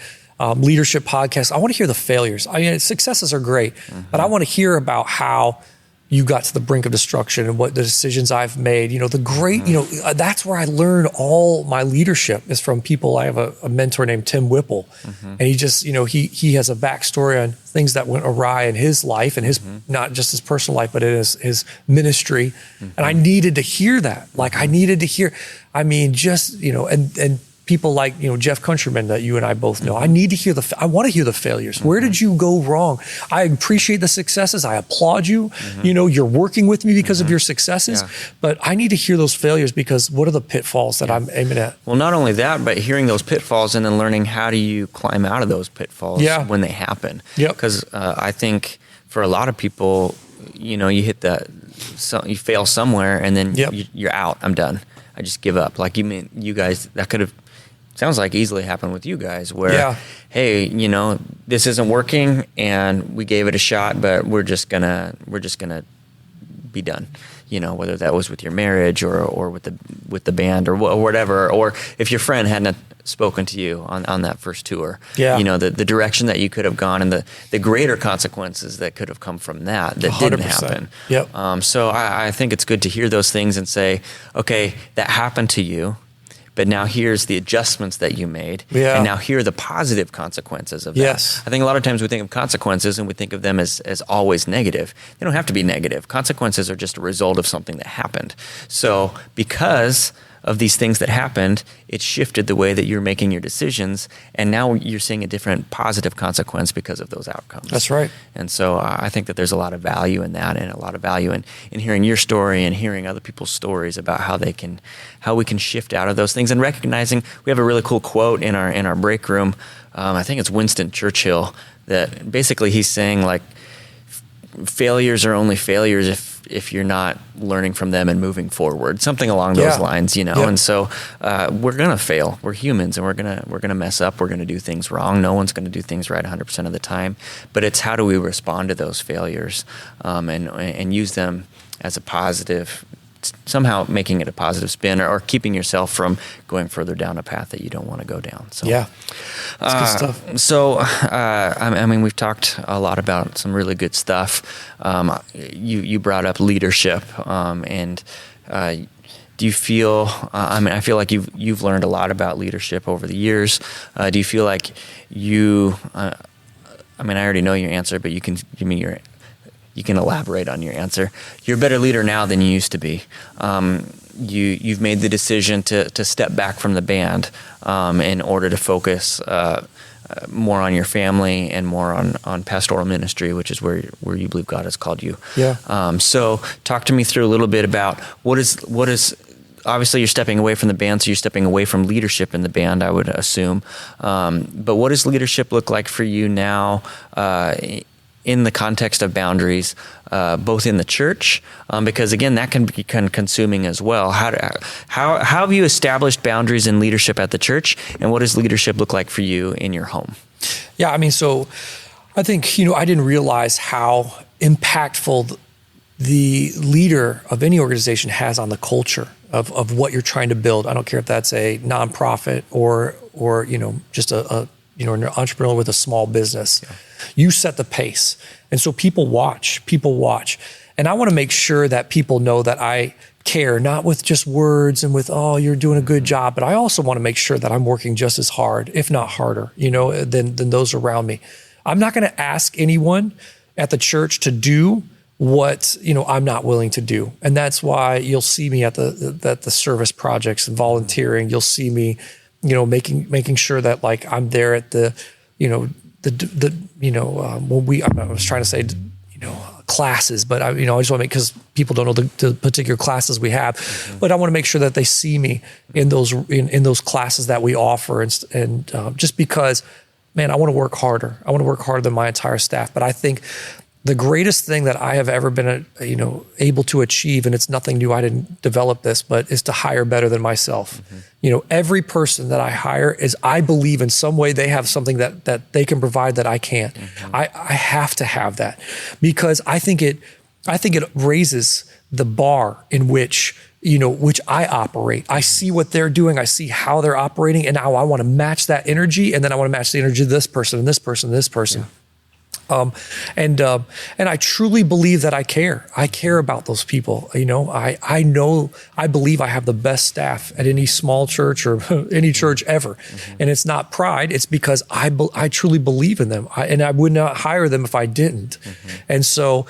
leadership podcasts. I want to hear the failures. Successes are great, but I want to hear about how you got to the brink of destruction and what the decisions I've made. That's where I learn all my leadership is from people. I have a mentor named Tim Whipple, and he just, he has a backstory on things that went awry in his life and his, not just his personal life, but in his ministry. And I needed to hear that. Like I needed to hear, and people like, Jeff Countryman that you and I both know. I need to hear I want to hear the failures. Where did you go wrong? I appreciate the successes. I applaud you. You're working with me because of your successes, but I need to hear those failures because what are the pitfalls that I'm aiming at? Well, not only that, but hearing those pitfalls and then learning how do you climb out of those pitfalls when they happen. Because I think for a lot of people, you hit you fail somewhere and then you're out. I'm done. I just give up. Like you guys, that could have, sounds like easily happened with you guys where, hey, this isn't working and we gave it a shot, but we're just gonna be done. Whether that was with your marriage or with the band or whatever, or if your friend hadn't spoken to you on that first tour, the direction that you could have gone and the greater consequences that could have come from that 100%. Didn't happen. Yep. So I think it's good to hear those things and say, okay, that happened to you, but now here's the adjustments that you made, and now here are the positive consequences of that. Yes. I think a lot of times we think of consequences and we think of them as always negative. They don't have to be negative. Consequences are just a result of something that happened. So because of these things that happened, it shifted the way that you're making your decisions, and now you're seeing a different positive consequence because of those outcomes. That's right. And so I think that there's a lot of value in that, and a lot of value in hearing your story and hearing other people's stories about how we can shift out of those things, and recognizing we have a really cool quote in our break room. I think it's Winston Churchill, that basically he's saying like, failures are only failures if you're not learning from them and moving forward, something along those lines, And so we're gonna fail. We're humans, and we're gonna mess up. We're gonna do things wrong. No one's gonna do things right 100% of the time. But it's how do we respond to those failures, and use them as a positive, somehow making it a positive spin, or keeping yourself from going further down a path that you don't want to go down. So that's good stuff. So I mean, we've talked a lot about some really good stuff. You brought up leadership, and do you feel? I feel like you've learned a lot about leadership over the years. Do you feel like you? I already know your answer, but you can give me your. You can elaborate on your answer. You're a better leader now than you used to be. You've made the decision to step back from the band in order to focus more on your family and more on pastoral ministry, which is where you believe God has called you. So talk to me through a little bit about what is obviously you're stepping away from the band, so you're stepping away from leadership in the band, I would assume. But what does leadership look like for you now? In the context of boundaries, both in the church, because again, that can be consuming as well. How have you established boundaries in leadership at the church, and what does leadership look like for you in your home? So I think, I didn't realize how impactful the leader of any organization has on the culture of what you're trying to build. I don't care if that's a nonprofit or just an entrepreneur with a small business. You set the pace. And so people watch. And I want to make sure that people know that I care, not with just words and with, oh, you're doing a good job, but I also want to make sure that I'm working just as hard, if not harder, than those around me. I'm not going to ask anyone at the church to do what, I'm not willing to do. And that's why you'll see me at the service projects and volunteering. You'll see me, making sure that like I'm there at the, I was trying to say, classes, but I just want to make, because people don't know the particular classes we have, but I want to make sure that they see me in those classes that we offer, and just because, man, I want to work harder. I want to work harder than my entire staff. But I think the greatest thing that I have ever been, able to achieve, and it's nothing new, I didn't develop this, but is to hire better than myself. Every person that I hire I believe in some way they have something that they can provide that I can't. I have to have that, because I think it raises the bar in which I operate. I see what they're doing. I see how they're operating, and now I want to match that energy, and then I want to match the energy of this person and this person and this person. And I truly believe that I care. I care about those people. I believe I have the best staff at any small church or any church ever. And it's not pride. It's because I truly believe in them. And I would not hire them if I didn't. And so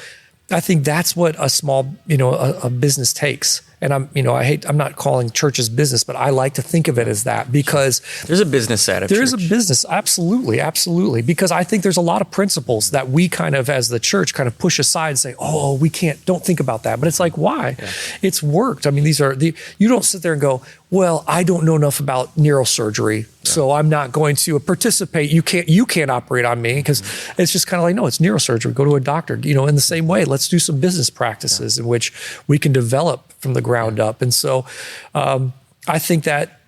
I think that's what a small, a business takes. and I'm not calling churches business, but I like to think of it as that because there's a business side of church. There is a business. Absolutely. Because I think there's a lot of principles that we kind of, as the church, kind of push aside and say, oh, we don't think about that. But it's like, why? Yeah. It's worked. I mean, you don't sit there and go, well, I don't know enough about neurosurgery, so I'm not going to participate. You can't operate on me, because it's just kind of like, no, it's neurosurgery. Go to a doctor. In the same way, let's do some business practices in which we can develop from the ground up. And so I think that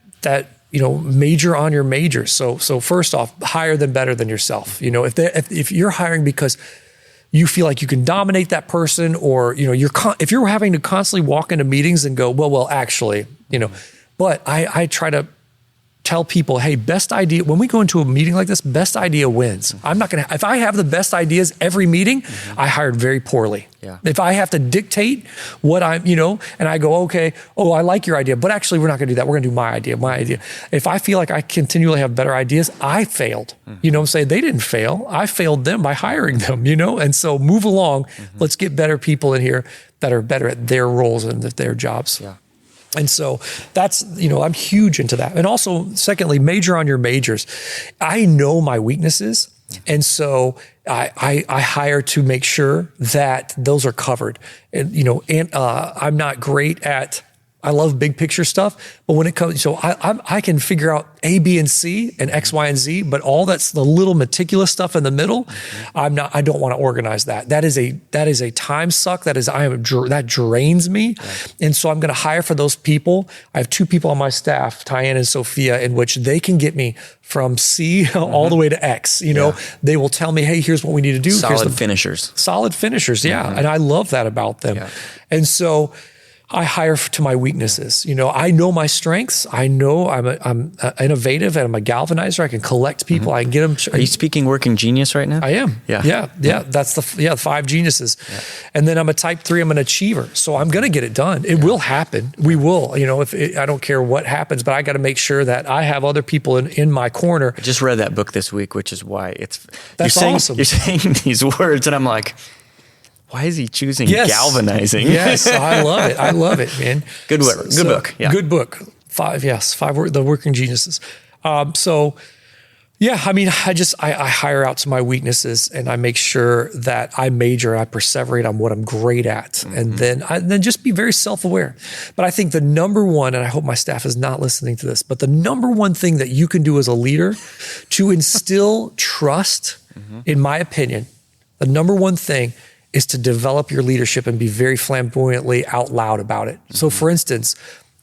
major on your majors. So first off, hire them better than yourself. If you're hiring because you feel like you can dominate that person, or if you're having to constantly walk into meetings and go, well, actually, But I try to tell people, hey, best idea, when we go into a meeting like this, best idea wins. I'm not going to, if I have the best ideas every meeting, I hired very poorly. Yeah. If I have to dictate what and I go, okay, I like your idea, but actually we're not going to do that. We're going to do my idea. If I feel like I continually have better ideas, I failed. Say they didn't fail. I failed them by hiring them, and so move along. Let's get better people in here that are better at their roles and at their jobs. Yeah. And so that's, I'm huge into that. And also, secondly, major on your majors. I know my weaknesses. And so I hire to make sure that those are covered. And, I'm not great at, I love big picture stuff, but when it comes, so I can figure out A, B, and C and X, Y, and Z, but all that's the little meticulous stuff in the middle, I don't want to organize that. That is a time suck. That drains me. Right. And so I'm going to hire for those people. I have 2 people on my staff, Tyann and Sophia, in which they can get me from C all the way to X. They will tell me, hey, here's what we need to do. Solid finishers. Yeah. And I love that about them. Yeah. And so I hire to my weaknesses. I know my strengths. I know I'm innovative and I'm a galvanizer. I can collect people. I can get them. Are you speaking working genius right now? I am. Yeah. That's the 5 geniuses. Yeah. And then I'm a type 3. I'm an achiever. So I'm going to get it done. It will happen. We will. I don't care what happens, but I got to make sure that I have other people in my corner. I just read that book this week, which is why that's awesome. You're saying these words, and I'm like, why is he choosing galvanizing? Yes, I love it, man. Good work. Good book. Yeah. Good book. 5 the working geniuses. I hire out to my weaknesses, and I make sure that I major, I perseverate on what I'm great at. And then just be very self-aware. But I think the number one, and I hope my staff is not listening to this, but the number one thing that you can do as a leader to instill trust, in my opinion, the number one thing is to develop your leadership and be very flamboyantly out loud about it. So for instance,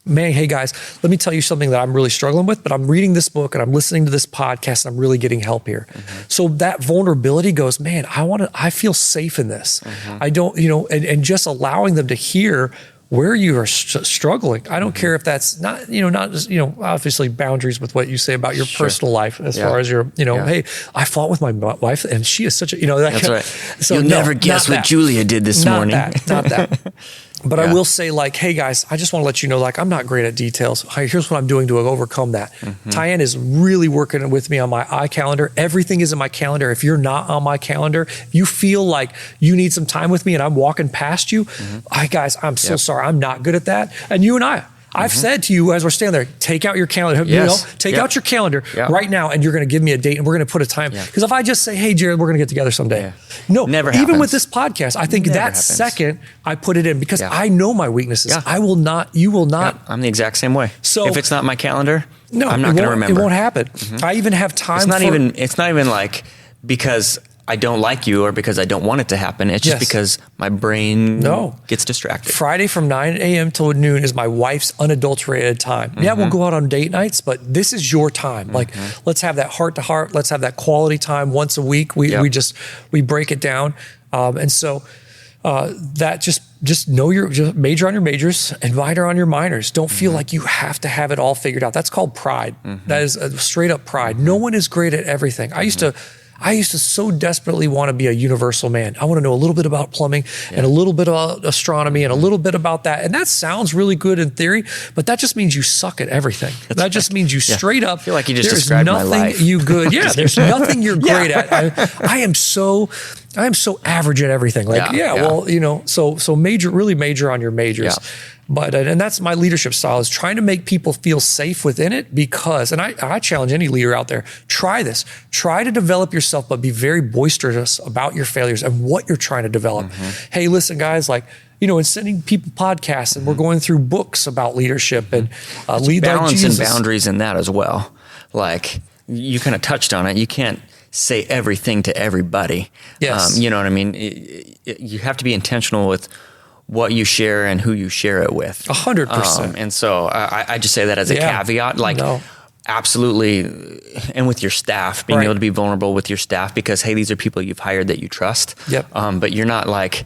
hey guys, let me tell you something that I'm really struggling with, but I'm reading this book and I'm listening to this podcast and I'm really getting help here. So that vulnerability goes, man, I feel safe in this. I don't, and just allowing them to hear where you are struggling. I don't care if that's not just, obviously boundaries with what you say about your personal life as far as your, hey, I fought with my wife and she is such a, that's right. So you'll never guess what Julia did this morning. Not that. But I will say, like, hey guys, I just want to let you know, like, I'm not great at details. Here's what I'm doing to overcome that. Tyann is really working with me on my iCalendar. Everything is in my calendar. If you're not on my calendar, if you feel like you need some time with me and I'm walking past you, guys, I'm so sorry. I'm not good at that. And you and I've said to you as we're standing there, take out your calendar, take out your calendar right now, and you're going to give me a date and we're going to put a time. Because if I just say, hey, Jared, we're going to get together someday. No, never even happens. with this podcast, I think second I put it in because I know my weaknesses. I will not, you will not. I'm the exact same way. So if it's not my calendar, I'm not going to remember. It won't happen. I even have time. It's not even like because I don't like you or because I don't want it to happen. It's just because my brain gets distracted. Friday from 9 a.m. till noon is my wife's unadulterated time. Yeah, we'll go out on date nights, but this is your time. Like, let's have that heart to heart. Let's have that quality time once a week. We break it down. And so that just know just major on your majors and minor on your minors. Don't feel like you have to have it all figured out. That's called pride. That is straight up pride. No one is great at everything. I used to so desperately want to be a universal man. I want to know a little bit about plumbing and a little bit about astronomy and a little bit about that. And that sounds really good in theory, but that just means you suck at everything. That just means you straight up. I feel like you just described my life. There's nothing you're great at. I am so average at everything. So really major on your majors. and that's my leadership style, is trying to make people feel safe within it, because, and I challenge any leader out there, try this. Try to develop yourself, but be very boisterous about your failures and what you're trying to develop. Hey, listen, guys, like, and sending people podcasts, and we're going through books about leadership and lead like Jesus. Balance and boundaries in that as well. Like, you kind of touched on it. You can't say everything to everybody. Yes. You know what I mean? You have to be intentional with what you share and who you share it with. 100%. And so I just say that as a caveat, like, absolutely. And with your staff, being able to be vulnerable with your staff, because, hey, these are people you've hired that you trust. Yep. But you're not like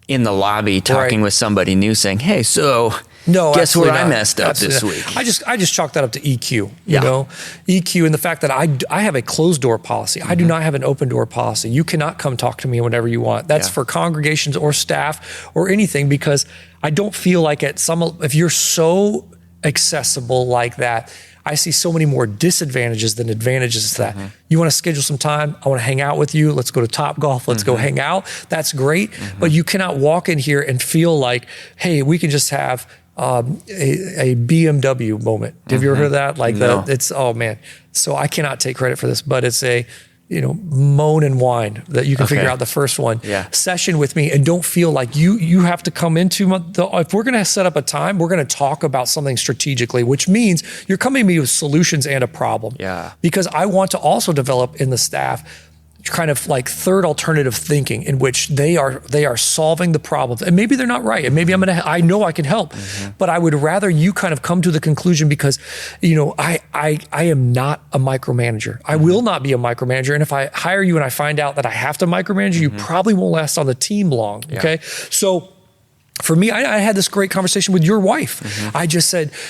in the lobby talking with somebody new saying, hey, so guess where I messed up this week? I just chalk that up to EQ, you know, EQ, and the fact that I have a closed door policy. I do not have an open door policy. You cannot come talk to me whenever you want. That's for congregations or staff or anything, because I don't feel like if you're so accessible like that, I see so many more disadvantages than advantages to that. You want to schedule some time? I want to hang out with you. Let's go to Topgolf. Let's go hang out. That's great. But you cannot walk in here and feel like, hey, we can just have a BMW moment. Have you ever heard of that? Like it's, oh man. So I cannot take credit for this, but it's a, moan and whine that you can figure out the first one. Session with me, and don't feel like you have to come into if we're going to set up a time, we're going to talk about something strategically, which means you're coming to me with solutions and a problem. Because I want to also develop in the staff kind of like third alternative thinking, in which they are solving the problems, and maybe they're not right, and maybe I know I can help, but I would rather you kind of come to the conclusion, because I am not a micromanager. I will not be a micromanager, and if I hire you and I find out that I have to micromanage you, probably won't last on the team long. Okay, so for me, I had this great conversation with your wife.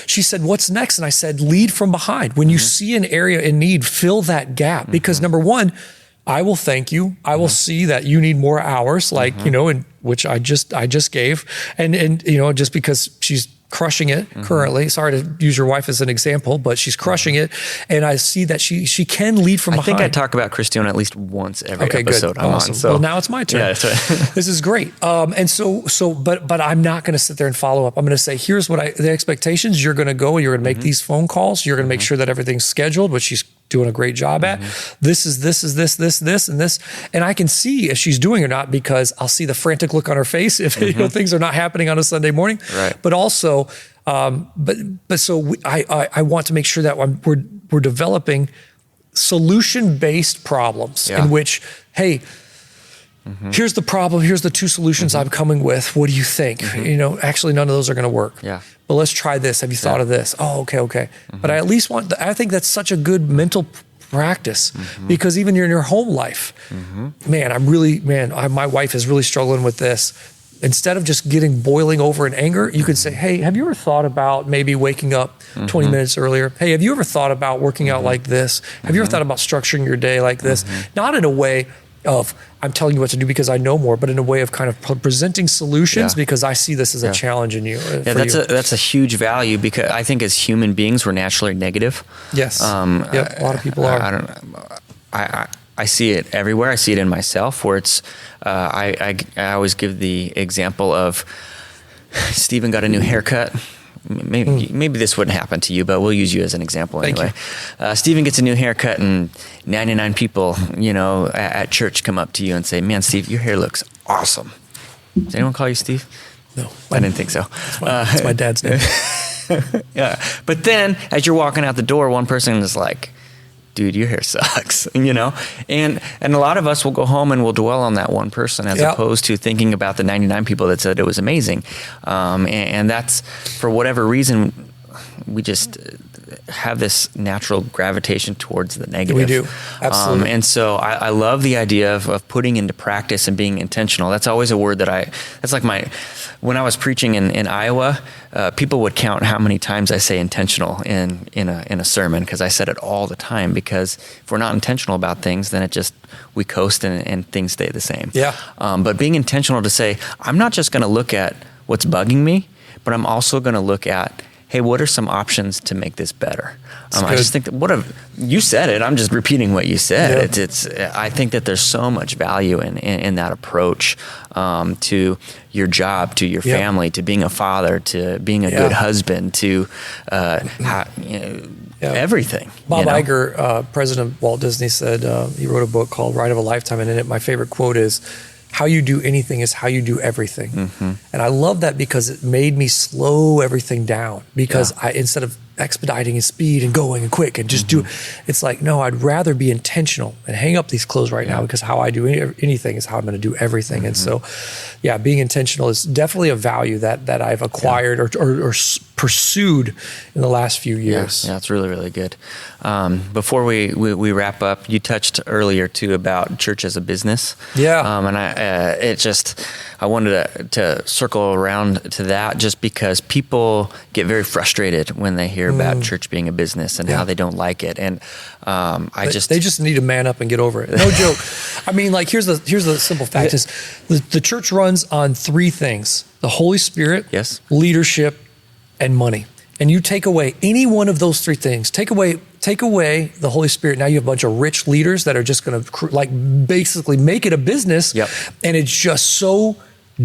She said, what's next? And I said, lead from behind. When you see an area in need, fill that gap, because number one, I will thank you. I will see that you need more hours, like, and which I just gave. And just because she's crushing it currently. Sorry to use your wife as an example, but she's crushing it. And I see that she can lead from behind. I think I talk about Christian at least once every episode I'm on. So. Well, now it's my turn. Yeah, that's right. This is great. But I'm not going to sit there and follow up. I'm going to say, here's the expectations. You're going to go and you're going to make these phone calls. You're going to make sure that everything's scheduled, which she's doing a great job at. This is this, and this. And I can see if she's doing or not, because I'll see the frantic look on her face if things are not happening on a Sunday morning. Right. But also, I want to make sure that we're developing solution-based problems in which, hey, here's the problem. Here's the two solutions I'm coming with. What do you think? Actually, none of those are going to work. But let's try this. Have you thought of this? Oh, okay. But I at least I think that's such a good mental practice, because even in your home life, my wife is really struggling with this. Instead of just boiling over in anger, you could say, hey, have you ever thought about maybe waking up 20 minutes earlier? Hey, have you ever thought about working out like this? Have you ever thought about structuring your day like this? Not in a way of, I'm telling you what to do because I know more, but in a way of kind of presenting solutions because I see this as a challenge in you. That's a huge value, because I think as human beings, we're naturally negative. Yes. A lot of people are. I see it everywhere. I see it in myself, where it's, I always give the example of Stephen got a new haircut. Maybe this wouldn't happen to you, but we'll use you as an example anyway. Stephen gets a new haircut, and 99 people, at church come up to you and say, man, Steve, your hair looks awesome. Does anyone call you Steve? No. I didn't think so. That's my dad's name. But then as you're walking out the door, one person is like, dude, your hair sucks, And a lot of us will go home and we'll dwell on that one person as opposed to thinking about the 99 people that said it was amazing. And that's, for whatever reason, we just have this natural gravitation towards the negative. We do, absolutely. And so I love the idea of putting into practice and being intentional. That's always a word that's like when I was preaching in Iowa, people would count how many times I say intentional in a sermon, because I said it all the time. Because if we're not intentional about things, then we coast and things stay the same. But being intentional to say, I'm not just going to look at what's bugging me, but I'm also going to look at, hey, what are some options to make this better? I just think that you said it. I'm just repeating what you said. Yeah. I think that there's so much value in that approach to your job, to your family, to being a father, to being a good husband, to everything. Bob Iger, president of Walt Disney, said he wrote a book called Ride of a Lifetime, and in it, my favorite quote is, "How you do anything is how you do everything." Mm-hmm. And I love that because it made me slow everything down. Because instead of expediting and speed and going and quick and just do, it's like, no, I'd rather be intentional and hang up these clothes right now, because how I do anything is how I'm going to do everything. And so, being intentional is definitely a value that I've acquired or pursued in the last few years. Yeah, it's really, really good. Before we wrap up, you touched earlier too about church as a business. Yeah. And I wanted to circle around to that, just because people get very frustrated when they hear about church being a business and how they don't like it. And they just need to man up and get over it. No joke. I mean, like, here's the simple fact is the church runs on three things: the Holy Spirit, leadership, and money. And you take away any one of those three things, take away the Holy Spirit. Now you have a bunch of rich leaders that are just going to basically make it a business. And it's just so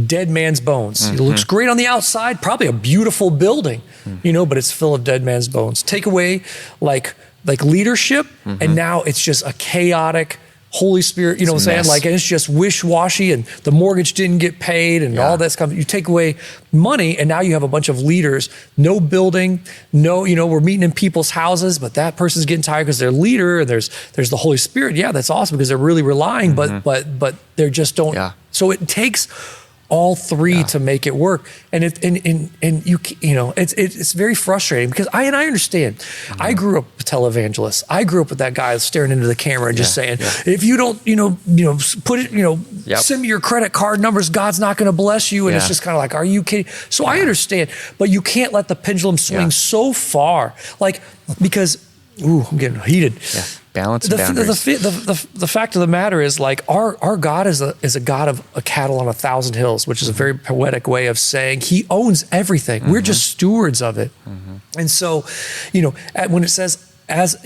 dead man's bones. It looks great on the outside, probably a beautiful building, but it's full of dead man's bones. Take away like leadership, and now it's just a chaotic Holy Spirit, what I'm saying? Like, and it's just wish-washy, and the mortgage didn't get paid, and all that stuff. You take away money, and now you have a bunch of leaders, no building, we're meeting in people's houses, but that person's getting tired because they're leader, and there's the Holy Spirit. Yeah, that's awesome because they're really relying, but they just don't. Yeah. So it takes all three to make it work, and it's very frustrating because I understand. I grew up a televangelist. I grew up with that guy staring into the camera and just saying, if you don't, put it, send me your credit card numbers, God's not going to bless you. And it's just kind of like, are you kidding? So I understand, but you can't let the pendulum swing so far, because I'm getting heated. Yeah. Balance and boundaries. The fact of the matter is, like, our God is a God of a cattle on 1,000 hills, which is a very poetic way of saying He owns everything. We're just stewards of it. And so, when it says, as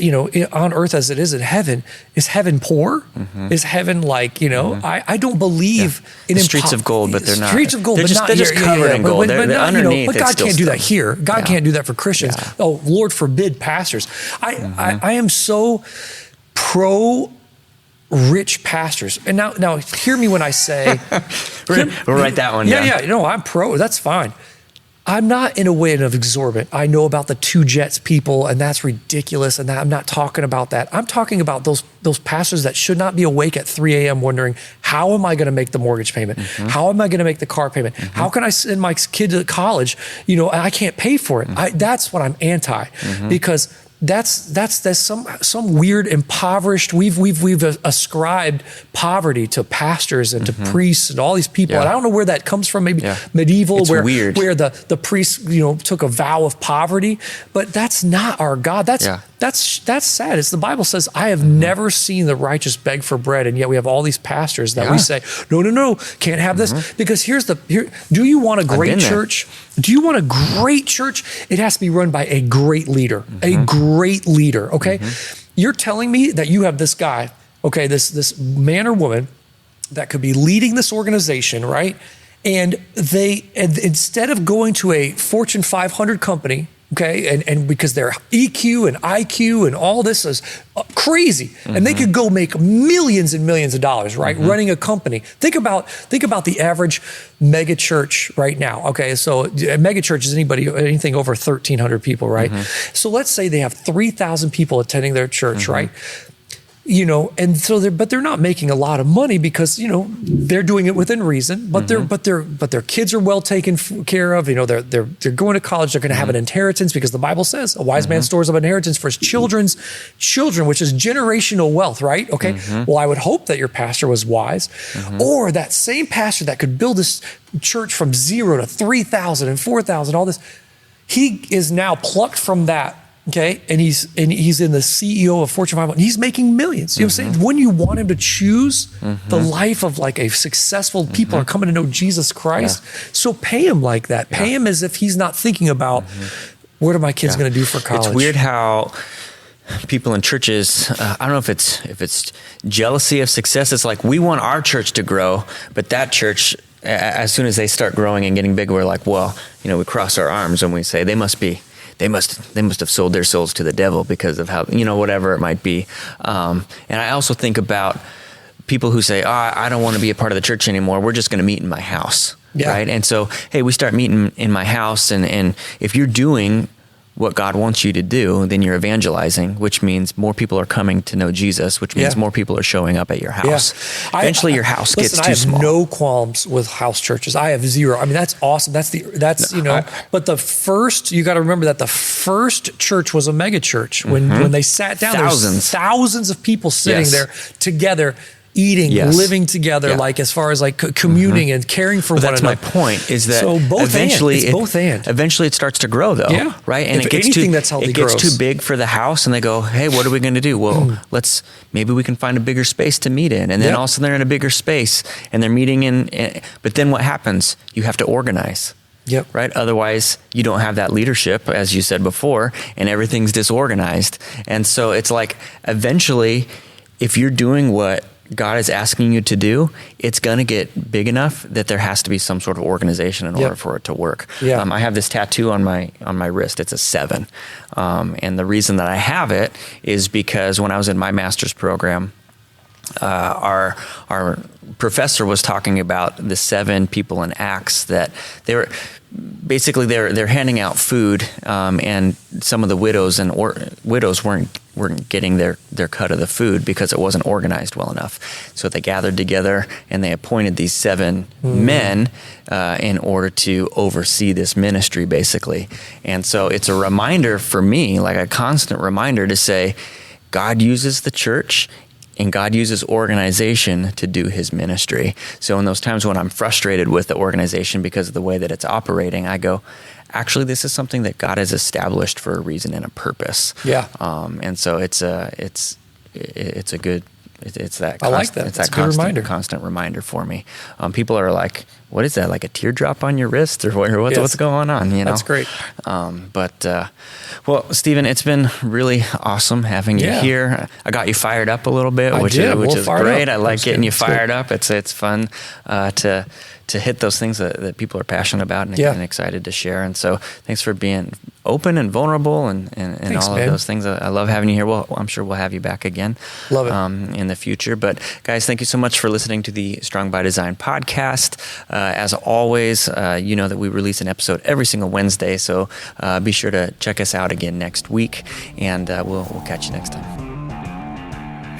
on earth as it is in heaven, is heaven poor? Is heaven I don't believe in streets of gold, but they're not. Streets of gold, they're just covered in gold. But underneath, but God can't do that here. God can't do that for Christians. Oh, Lord forbid, pastors. I am so pro rich pastors. And now hear me when I say, we'll write that one down. I'm pro. That's fine. I'm not in a way of exorbitant. I know about the 2 jets people, and that's ridiculous. And I'm not talking about that. I'm talking about those pastors that should not be awake at 3 a.m. wondering, how am I going to make the mortgage payment? How am I going to make the car payment? How can I send my kid to college? And I can't pay for it. That's what I'm anti, because that's some weird impoverished. We've ascribed poverty to pastors and to priests and all these people, and I don't know where that comes from. Maybe medieval, it's where weird. Where the priests took a vow of poverty, but that's not our God. That's sad. It's the Bible says, I have never seen the righteous beg for bread, and yet we have all these pastors that we say, no, can't have this, because do you want a great church? Do you want a great church? It has to be run by a great leader, okay? You're telling me that you have this guy, okay, this man or woman that could be leading this organization, right? And instead of going to a Fortune 500 company, okay, and because their EQ and IQ and all this is crazy, and they could go make millions and millions of dollars, right, running a company. Think about the average mega church right now. Okay, so a mega church is anything over 1,300 people, right? So let's say they have 3,000 people attending their church, right? And so they're not making a lot of money because they're doing it within reason, but their kids are well taken care of. They're going to college. They're going to have an inheritance, because the Bible says a wise man stores up inheritance for his children's children, which is generational wealth, right? Okay. Well, I would hope that your pastor was wise, or that same pastor that could build this church from 0 to 3,000 and 4,000, all this. He is now plucked from that. Okay, and he's in the CEO of Fortune 500. He's making millions. You know what I'm saying? Wouldn't you want him to choose the life of like a successful people are coming to know Jesus Christ? So pay him like that. Pay him as if he's not thinking about What are my kids going to do for college? It's weird how people in churches, I don't know if it's jealousy of success. It's like, we want our church to grow, but that church, as soon as they start growing and getting big, we're like, well, we cross our arms and we say they must have sold their souls to the devil because of how, whatever it might be. And I also think about people who say, I don't want to be a part of the church anymore. We're just going to meet in my house. Yeah. Right. And so, hey, we start meeting in my house. And if you're doing what God wants you to do, then you're evangelizing, which means more people are coming to know Jesus, which means more people are showing up at your house. Yeah. Eventually your house gets too small. I have no qualms with house churches. I have zero. I mean, that's awesome. But the first, you got to remember that the first church was a mega church. When they sat down, there was thousands of people sitting there together, eating, living together, like as far as like communing and caring for one another. That's my point, is that eventually it starts to grow though, right? And it gets too big for the house and they go, hey, what are we going to do? Well, maybe we can find a bigger space to meet in. And then all of a sudden they're in a bigger space and they're meeting but then what happens? You have to organize. Yep. Right. Otherwise, you don't have that leadership, as you said before, and everything's disorganized. And so it's like, eventually, if you're doing what God is asking you to do, it's going to get big enough that there has to be some sort of organization in order for it to work. Yeah. I have this tattoo on my wrist. It's a 7. And the reason that I have it is because when I was in my master's program, our professor was talking about the 7 people in Acts that they're handing out food, and some of the widows weren't getting their cut of the food because it wasn't organized well enough. So they gathered together and they appointed these 7 men in order to oversee this ministry, basically. And so it's a reminder for me, like a constant reminder to say, God uses the church and God uses organization to do his ministry. So in those times when I'm frustrated with the organization because of the way that it's operating, I go, actually, this is something that God has established for a reason and a purpose. Yeah. And so it's that constant reminder for me. People are like, what is that? Like a teardrop on your wrist, or what's going on? That's great. Well, Stephen, it's been really awesome having you here. I got you fired up a little bit, which is great. I like getting you fired up. It's fun to hit those things that people are passionate about and excited to share. And so thanks for being open and vulnerable and thanks, all of those things. I love having you here. Well, I'm sure we'll have you back again. Love it. In the future. But guys, thank you so much for listening to the Strong by Design podcast. As always, you know that we release an episode every single Wednesday. So be sure to check us out again next week, and we'll catch you next time.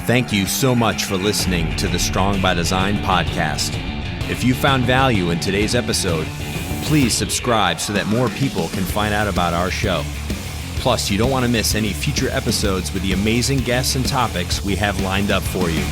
Thank you so much for listening to the Strong by Design podcast. If you found value in today's episode, please subscribe so that more people can find out about our show. Plus, you don't want to miss any future episodes with the amazing guests and topics we have lined up for you.